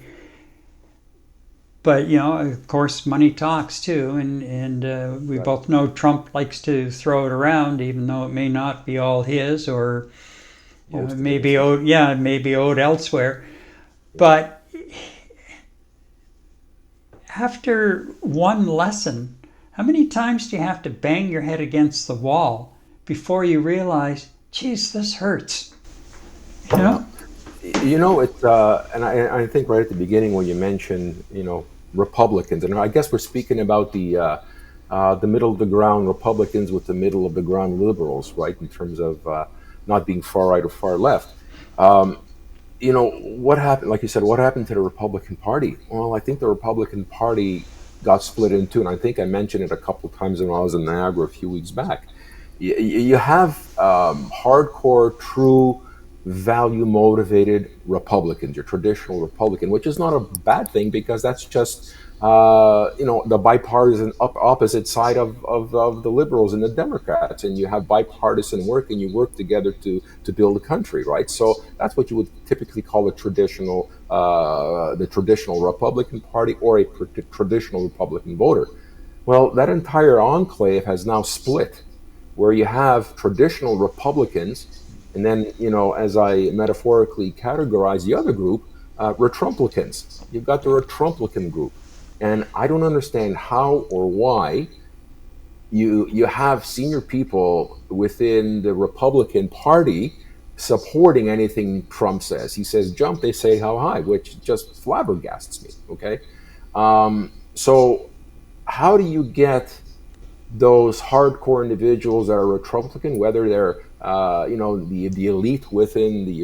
but of course, money talks too, and we both know Trump likes to throw it around, even though it may not be all his, or maybe owed elsewhere. But after one lesson, how many times do you have to bang your head against the wall before you realize, geez, this hurts? It's and I think right at the beginning when you mentioned, Republicans, and I guess we're speaking about the middle of the ground Republicans with the middle of the ground liberals, right? In terms of not being far right or far left. What happened? Like you said, what happened to the Republican Party? Well, I think the Republican Party got split in two, and I think I mentioned it a couple of times when I was in Niagara a few weeks back. You have hardcore, true, value-motivated Republicans, your traditional Republican, which is not a bad thing because that's just, the bipartisan opposite side of the liberals and the Democrats. And you have bipartisan work, and you work together to build a country, right? So that's what you would typically call the traditional Republican Party or a traditional Republican voter. Well, that entire enclave has now split, where you have traditional Republicans, and then, as I metaphorically categorize the other group, Retrumplicans. You've got the Retrumplican group. And I don't understand how or why you have senior people within the Republican Party supporting anything Trump says. He says jump, they say how high, which just flabbergasts me, okay? So how do you get those hardcore individuals that are Republican, whether they're the elite within the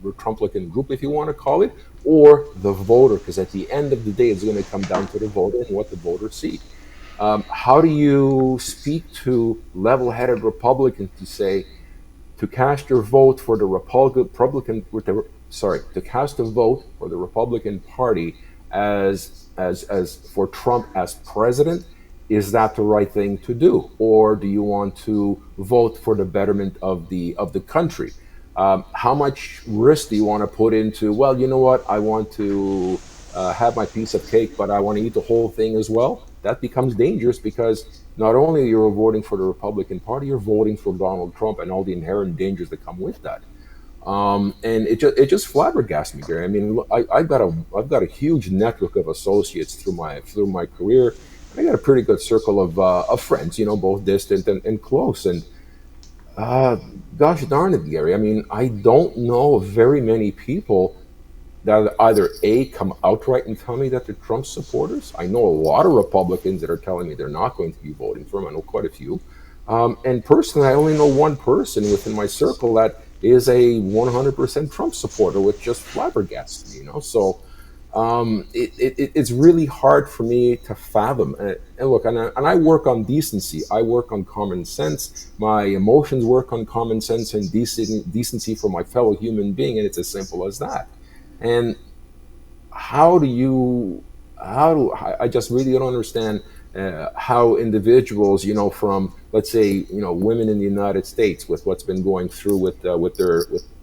Republican group, if you want to call it, or the voter? Because at the end of the day, it's going to come down to the voter and what the voters see. How do you speak to level-headed Republicans to cast your vote for the to cast a vote for the Republican Party as for Trump as president, is that the right thing to do, or do you want to vote for the betterment of the country? How much risk do you want to put into? Well, you know what? I want to have my piece of cake, but I want to eat the whole thing as well. That becomes dangerous because not only you're voting for the Republican Party, you're voting for Donald Trump and all the inherent dangers that come with that. And it just flabbergasted me, Gary. I mean, I've got a huge network of associates through my career. I got a pretty good circle of friends, both distant and close. And uh, gosh darn it, Gary. I mean, I don't know very many people that either A, come outright and tell me that they're Trump supporters. I know a lot of Republicans that are telling me they're not going to be voting for him. I know quite a few. And personally, I only know one person within my circle that is a 100% Trump supporter, which just flabbergasts me. So it's really hard for me to fathom. And look, and I work on decency. I work on common sense. My emotions work on common sense and decency for my fellow human being, and it's as simple as that. And I just really don't understand how individuals, from, let's say, women in the United States, with what's been going through with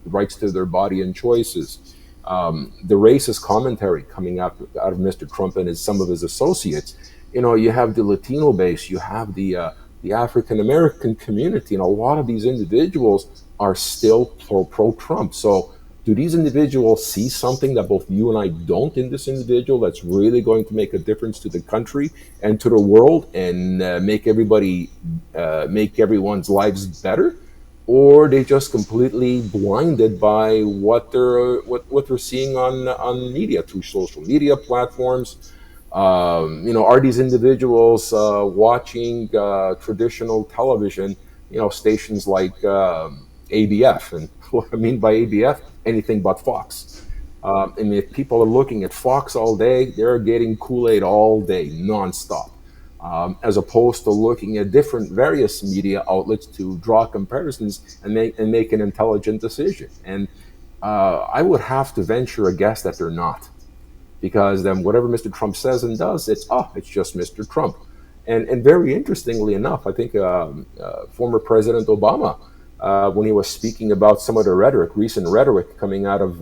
rights to their body and choices, the racist commentary coming out of Mr. Trump and some of his associates. You have the Latino base, you have the African American community, and a lot of these individuals are still pro-Trump. So do these individuals see something that both you and I don't in this individual that's really going to make a difference to the country and to the world and make everyone's lives better? Or they just completely blinded by what they're seeing on media, through social media platforms? Are these individuals watching traditional television, stations like ABF? And what I mean by ABF, anything but Fox. And if people are looking at Fox all day, they're getting Kool-Aid all day, nonstop, as opposed to looking at different various media outlets to draw comparisons and make an intelligent decision. And I would have to venture a guess that they're not, because then whatever Mr. Trump says and does, it's just Mr. Trump. And very interestingly enough, I think former President Obama, when he was speaking about some of the recent rhetoric coming out of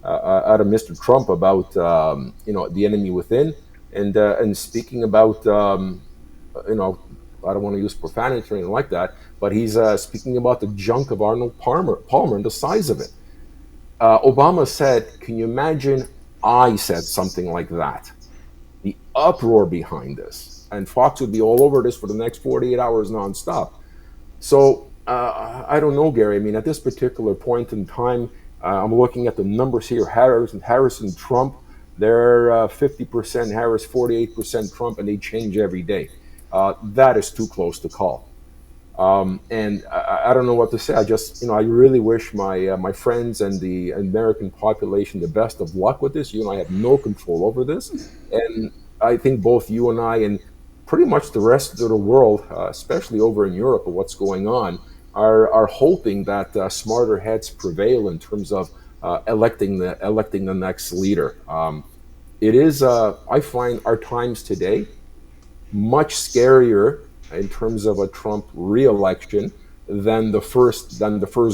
Mr. Trump about the enemy within, and speaking about I don't want to use profanity or anything like that, but he's speaking about the junk of Arnold Palmer and the size of it. Obama said, "Can you imagine I said something like that?" The uproar behind this, and Fox would be all over this for the next 48 hours nonstop. So I don't know, Gary. I mean, at this particular point in time, I'm looking at the numbers here. Harris and Trump, they're 50% Harris, 48% Trump, and they change every day. That is too close to call. And I don't know what to say. I really wish my friends and the American population the best of luck with this. You and I have no control over this. And I think both you and I and pretty much the rest of the world, especially over in Europe, of what's going on, are hoping that smarter heads prevail in terms of electing the next leader. It is, I find our times today much scarier in terms of a Trump re-election than the first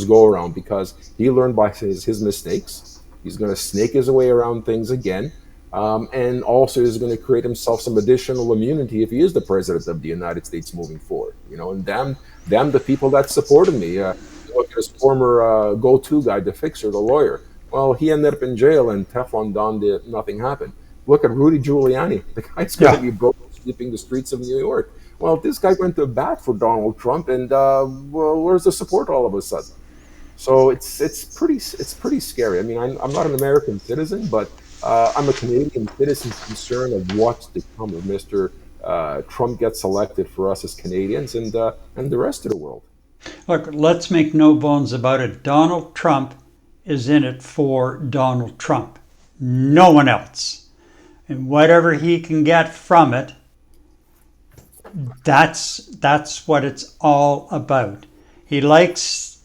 go around, because he learned by his mistakes. He's going to snake his way around things again. And also is going to create himself some additional immunity if he is the president of the United States moving forward. And damn the people that supported me. Look at his former go-to guy, the fixer, the lawyer. Well, he ended up in jail, and Teflon Don nothing happened. Look at Rudy Giuliani. The guy's going to be broke sweeping the streets of New York. Well, this guy went to bat for Donald Trump, and where's the support all of a sudden? So it's pretty scary. I mean, I'm not an American citizen, but I'm a Canadian citizen concerned of what's to come if Mr. Trump gets elected for us as Canadians and the rest of the world. Look, let's make no bones about it. Donald Trump is in it for Donald Trump. No one else. And whatever he can get from it, that's what it's all about. He does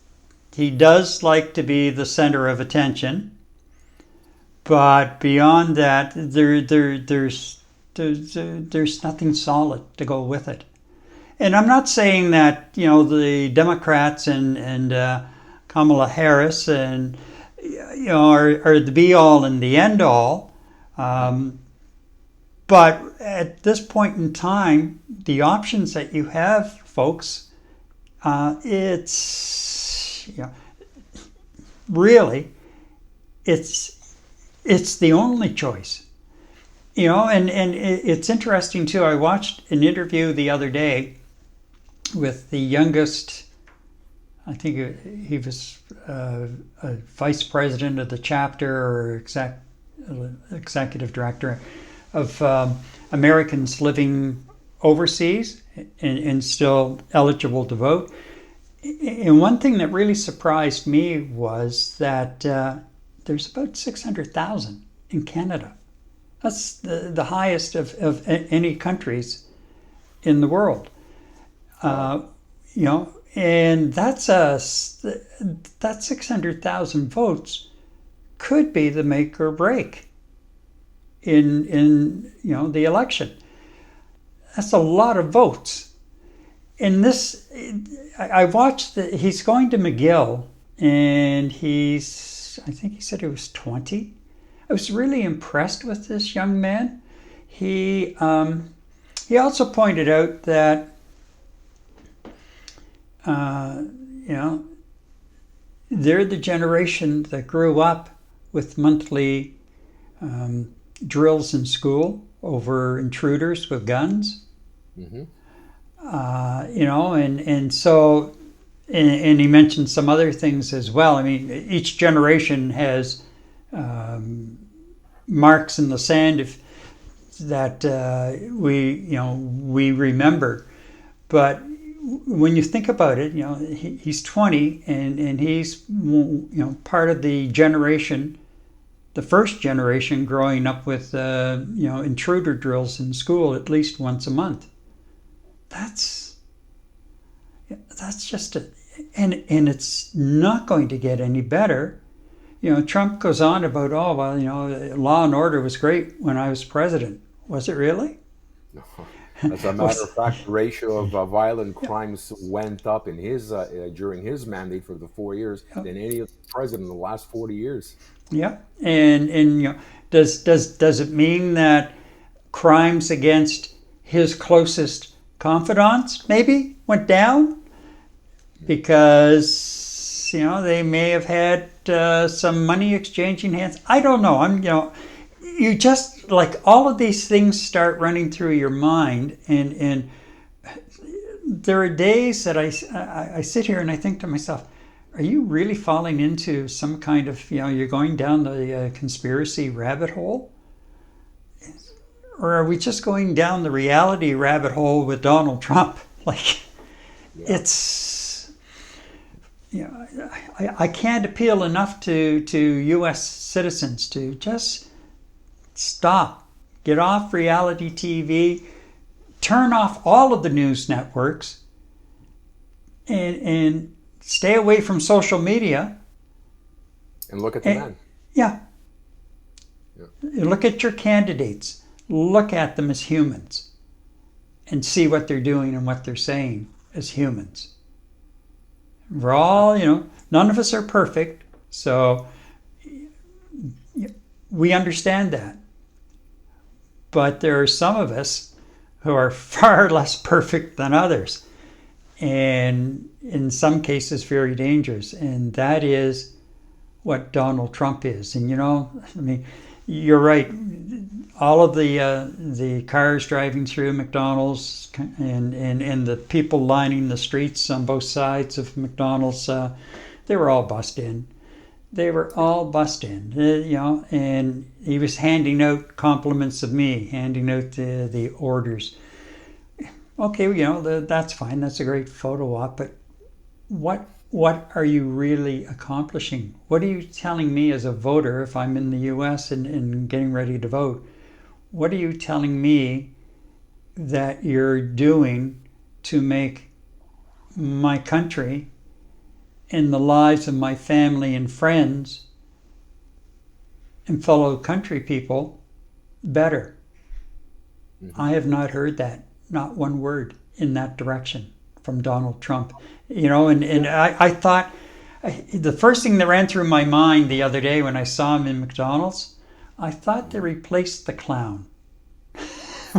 like to be the center of attention. But beyond that, there's there's nothing solid to go with it. And I'm not saying that, the Democrats and Kamala Harris and are the be all and the end all. But at this point in time, the options that you have, folks, it's really it's the only choice. And it's interesting too. I watched an interview the other day with the youngest. I think he was a vice president of the chapter or executive director of Americans living overseas and still eligible to vote. And one thing that really surprised me was that there's about 600,000 in Canada. That's the highest of any countries in the world. And that's 600,000 votes could be the make or break in the election. That's a lot of votes. And this, I watched he's going to McGill, and I think he said he was 20. I was really impressed with this young man. He also pointed out that they're the generation that grew up with monthly drills in school over intruders with guns. Mm-hmm. And he mentioned some other things as well. I mean, each generation has marks in the sand that we remember. But when you think about it, he's 20 and he's part of the generation, the first generation growing up with intruder drills in school at least once a month. That's just and it's not going to get any better. Trump goes on about, law and order was great when I was president. Was it really? No. As a matter of fact, the ratio of violent crimes went up in his during his mandate for the 4 years than any other president in the last 40 years. Yeah, and does it mean that crimes against his closest confidants maybe went down because they may have had some money exchanging hands? I don't know. You just, like, all of these things start running through your mind, and there are days that I sit here and I think to myself, are you really falling into some kind of, you're going down the conspiracy rabbit hole? Or are we just going down the reality rabbit hole with Donald Trump? It's, I can't appeal enough to U.S. citizens to just stop, get off reality TV, turn off all of the news networks, and stay away from social media. And look at the man. Yeah. Look at your candidates. Look at them as humans and see what they're doing and what they're saying as humans. We're all, none of us are perfect, so we understand that. But there are some of us who are far less perfect than others, and in some cases very dangerous. And that is what Donald Trump is. And you're right. All of the cars driving through McDonald's and the people lining the streets on both sides of McDonald's, they were all bussed in. They were all bussed in, and he was handing out compliments of me, handing out the orders. Okay, that's fine. That's a great photo op, but what are you really accomplishing? What are you telling me as a voter if I'm in the U.S. and getting ready to vote? What are you telling me that you're doing to make my country and the lives of my family and friends and fellow country people better? I have not heard that, not one word in that direction from Donald Trump. And I thought, the first thing that ran through my mind the other day when I saw him in McDonald's, I thought they replaced the clown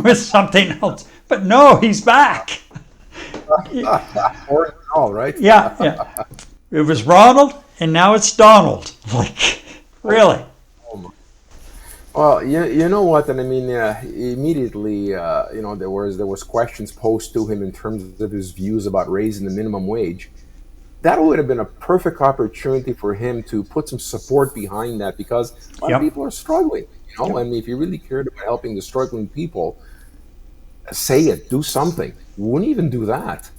with something else. But no, he's back. Or all right. Yeah. It was Ronald, and now it's Donald. Like, really? Well, you know what, and I mean, immediately, there was questions posed to him in terms of his views about raising the minimum wage. That would have been a perfect opportunity for him to put some support behind that, because a lot of people are struggling. I mean, if you really cared about helping the struggling people, say it, do something. Wouldn't even do that.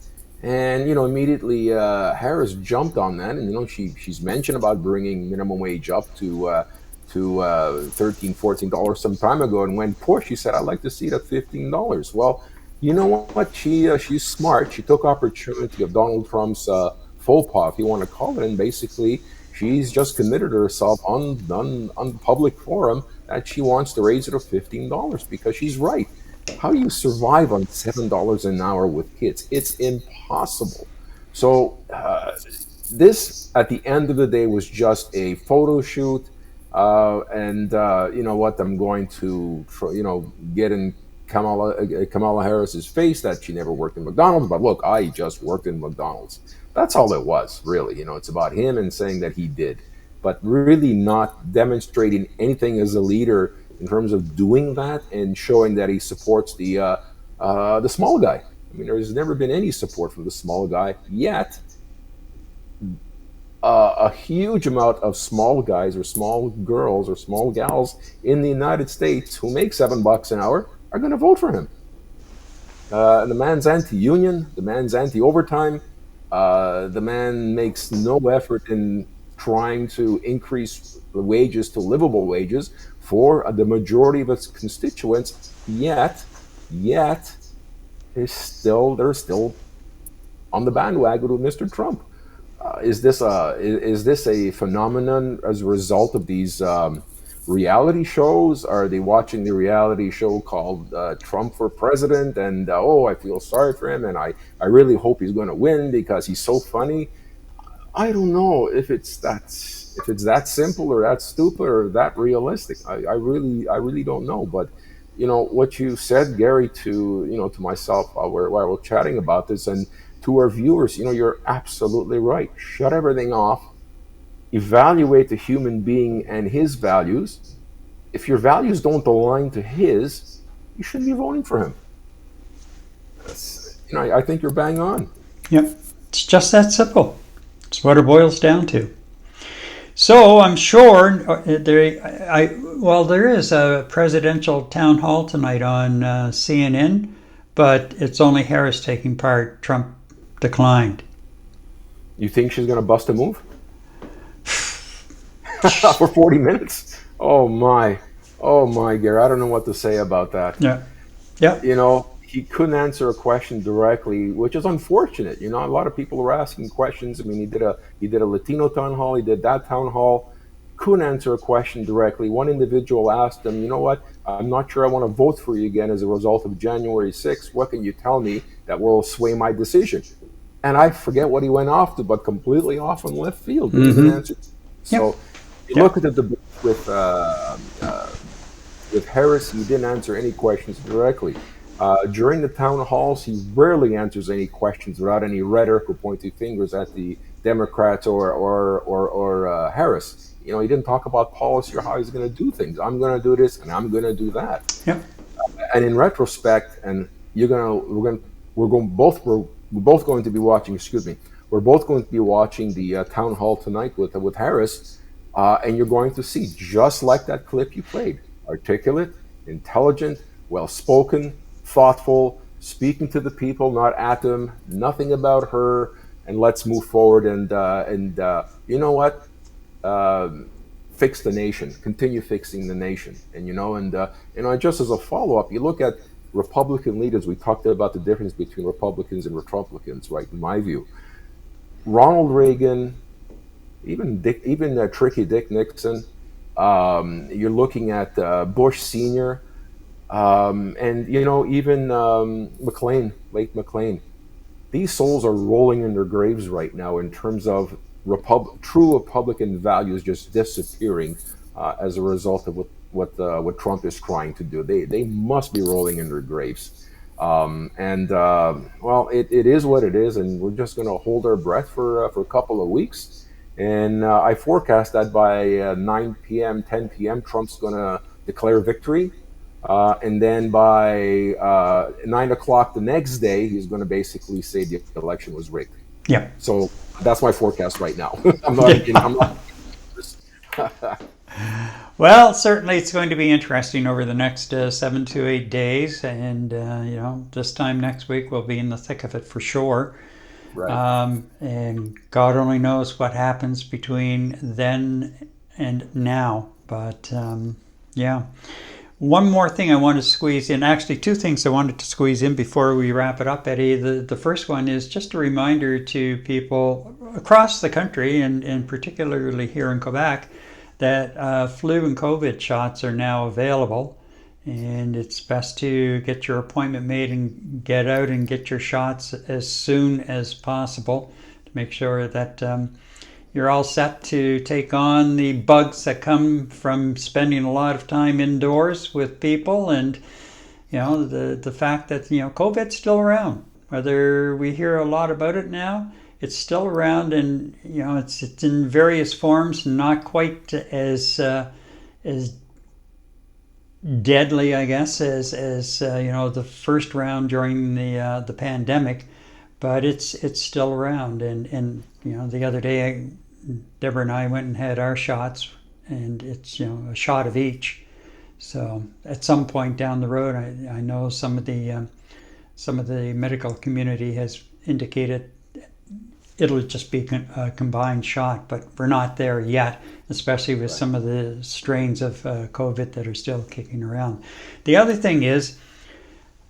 And immediately Harris jumped on that, and she's mentioned about bringing minimum wage up to $13, $14 some time ago, and when pushed, she said, "I'd like to see it at $15." Well, you know what? She's smart. She took opportunity of Donald Trump's faux pas, if you want to call it, and basically she's just committed herself on public forum that she wants to raise it to $15, because she's right. How do you survive on $7 an hour with kids? It's impossible. So this, at the end of the day, was just a photo shoot. And you know what? I'm going to, get in Kamala Harris's face that she never worked in McDonald's. But look, I just worked in McDonald's. That's all it was, really. It's about him and saying that he did, but really not demonstrating anything as a leader in terms of doing that and showing that he supports the small guy. I mean, there's never been any support for the small guy yet. A huge amount of small guys or small girls or small gals in the United States who make $7 an hour are going to vote for him. And the man's anti-union, the man's anti-overtime, the man makes no effort in trying to increase the wages to livable wages for the majority of its constituents. Yet, they're still on the bandwagon with Mr. Trump. Is this a phenomenon as a result of these reality shows? Are they watching the reality show called Trump for President, and I feel sorry for him, and I really hope he's going to win because he's so funny? I don't know if it's that simple or that stupid or that realistic. I really don't know. But what you said, Gary, to myself while we're chatting about this, and to our viewers, you're absolutely right. Shut everything off. Evaluate the human being and his values. If your values don't align to his, you shouldn't be voting for him. I think you're bang on. Yep. It's just that simple. It's what it boils down to. So I'm sure there is a presidential town hall tonight on CNN, but it's only Harris taking part. Trump declined. You think she's going to bust a move? For 40 minutes? Oh my, Gary, I don't know what to say about that. Yeah. He couldn't answer a question directly, which is unfortunate. A lot of people were asking questions. I mean, he did a Latino town hall, he did that town hall, couldn't answer a question directly. One individual asked him, "You know what? I'm not sure I want to vote for you again as a result of January 6th. What can you tell me that will sway my decision?" And I forget what he went off to, but completely off on left field. He didn't answer. So you look at the debate with Harris, he didn't answer any questions directly. During the town halls, he rarely answers any questions without any rhetoric or pointing fingers at the Democrats or Harris. He didn't talk about policy or how he's going to do things. I'm going to do this and I'm going to do that. Yep. And in retrospect, and we're both going to be watching. Excuse me. We're both going to be watching the town hall tonight with Harris, and you're going to see, just like that clip you played, articulate, intelligent, well-spoken, thoughtful, speaking to the people, not at them, nothing about her, and let's move forward and you know what? Fix the nation, continue fixing the nation. And just as a follow-up, you look at Republican leaders, we talked about the difference between Republicans and Republicans, right? In my view, Ronald Reagan, even tricky Dick Nixon, you're looking at Bush Sr., And even Lake McLean, these souls are rolling in their graves right now in terms of true Republican values just disappearing as a result of what Trump is trying to do. They must be rolling in their graves. It is what it is, and we're just going to hold our breath for a couple of weeks. And I forecast that by 9 p.m., 10 p.m., Trump's going to declare victory. And then by 9 o'clock the next day, he's going to basically say the election was rigged. Yeah. So that's my forecast right now. I'm not. Well, certainly it's going to be interesting over the next 7 to 8 days, and this time next week we'll be in the thick of it for sure. Right. And God only knows what happens between then and now. But yeah. One more thing I want to squeeze in, actually two things I wanted to squeeze in before we wrap it up, Eddie. The first one is just a reminder to people across the country, and particularly here in Quebec, that flu and COVID shots are now available. And it's best to get your appointment made and get out and get your shots as soon as possible to make sure that you're all set to take on the bugs that come from spending a lot of time indoors with people, and the fact that COVID's still around. Whether we hear a lot about it now, it's still around, and it's in various forms, not quite as deadly, I guess, as the first round during the pandemic, but it's still around. And the other day, Deborah and I went and had our shots, and it's a shot of each. So at some point down the road, I know some of the medical community has indicated it'll just be a combined shot, but we're not there yet, especially with some of the strains of COVID that are still kicking around. The other thing is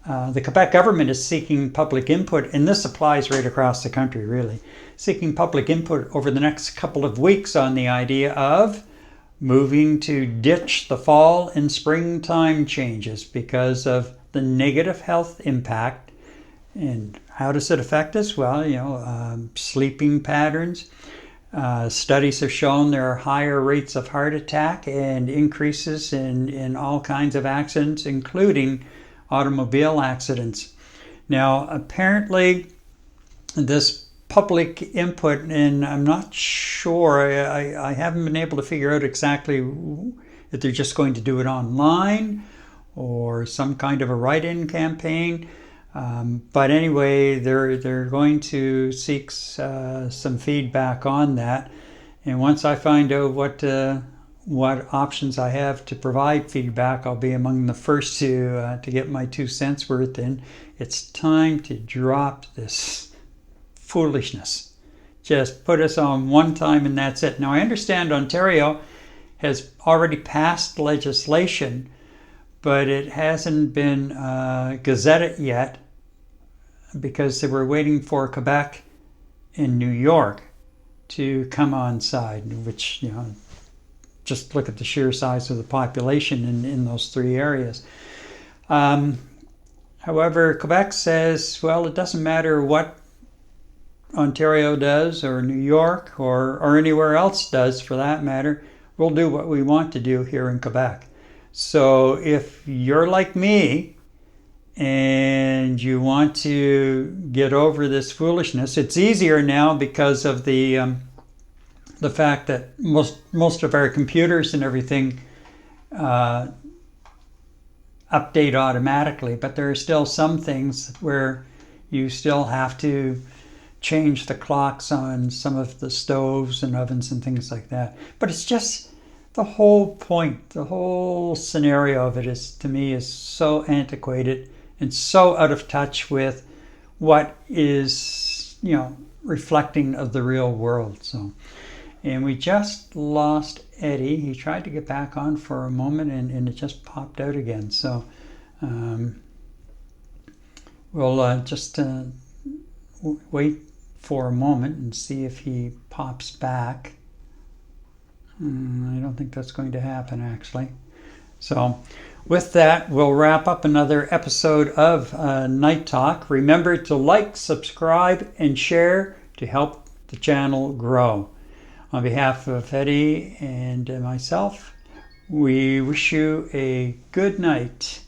the Quebec government is seeking public input, and this applies right across the country, really, seeking public input over the next couple of weeks on the idea of moving to ditch the fall and springtime changes because of the negative health impact. And how does it affect us? Well, sleeping patterns. Studies have shown there are higher rates of heart attack and increases in all kinds of accidents, including automobile accidents. Now, apparently, this public input, and I'm not sure, I haven't been able to figure out exactly if they're just going to do it online or some kind of a write-in campaign. But anyway, they're going to seek some feedback on that, and once I find out what options I have to provide feedback, I'll be among the first to get my 2 cents worth in. It's time to drop this foolishness. Just put us on one time and that's it. Now I understand Ontario has already passed legislation, but it hasn't been gazetted yet because they were waiting for Quebec and New York to come on side, which, just look at the sheer size of the population in those three areas. However, Quebec says, well, it doesn't matter what Ontario does or New York or anywhere else does for that matter, we'll do what we want to do here in Quebec. So if you're like me and you want to get over this foolishness, it's easier now because of the fact that most of our computers and everything update automatically, but there are still some things where you still have to change the clocks on some of the stoves and ovens and things like that. But it's just the whole point, the whole scenario of it is, to me, is so antiquated and so out of touch with what is, reflecting of the real world. So, and we just lost Eddie. He tried to get back on for a moment and it just popped out again. So we'll just wait for a moment and see if he pops back. I don't think that's going to happen, actually. So With that, we'll wrap up another episode of Night Talk. Remember to like, subscribe, and share to help the channel grow. On behalf of Eddie and myself, we wish you a good night.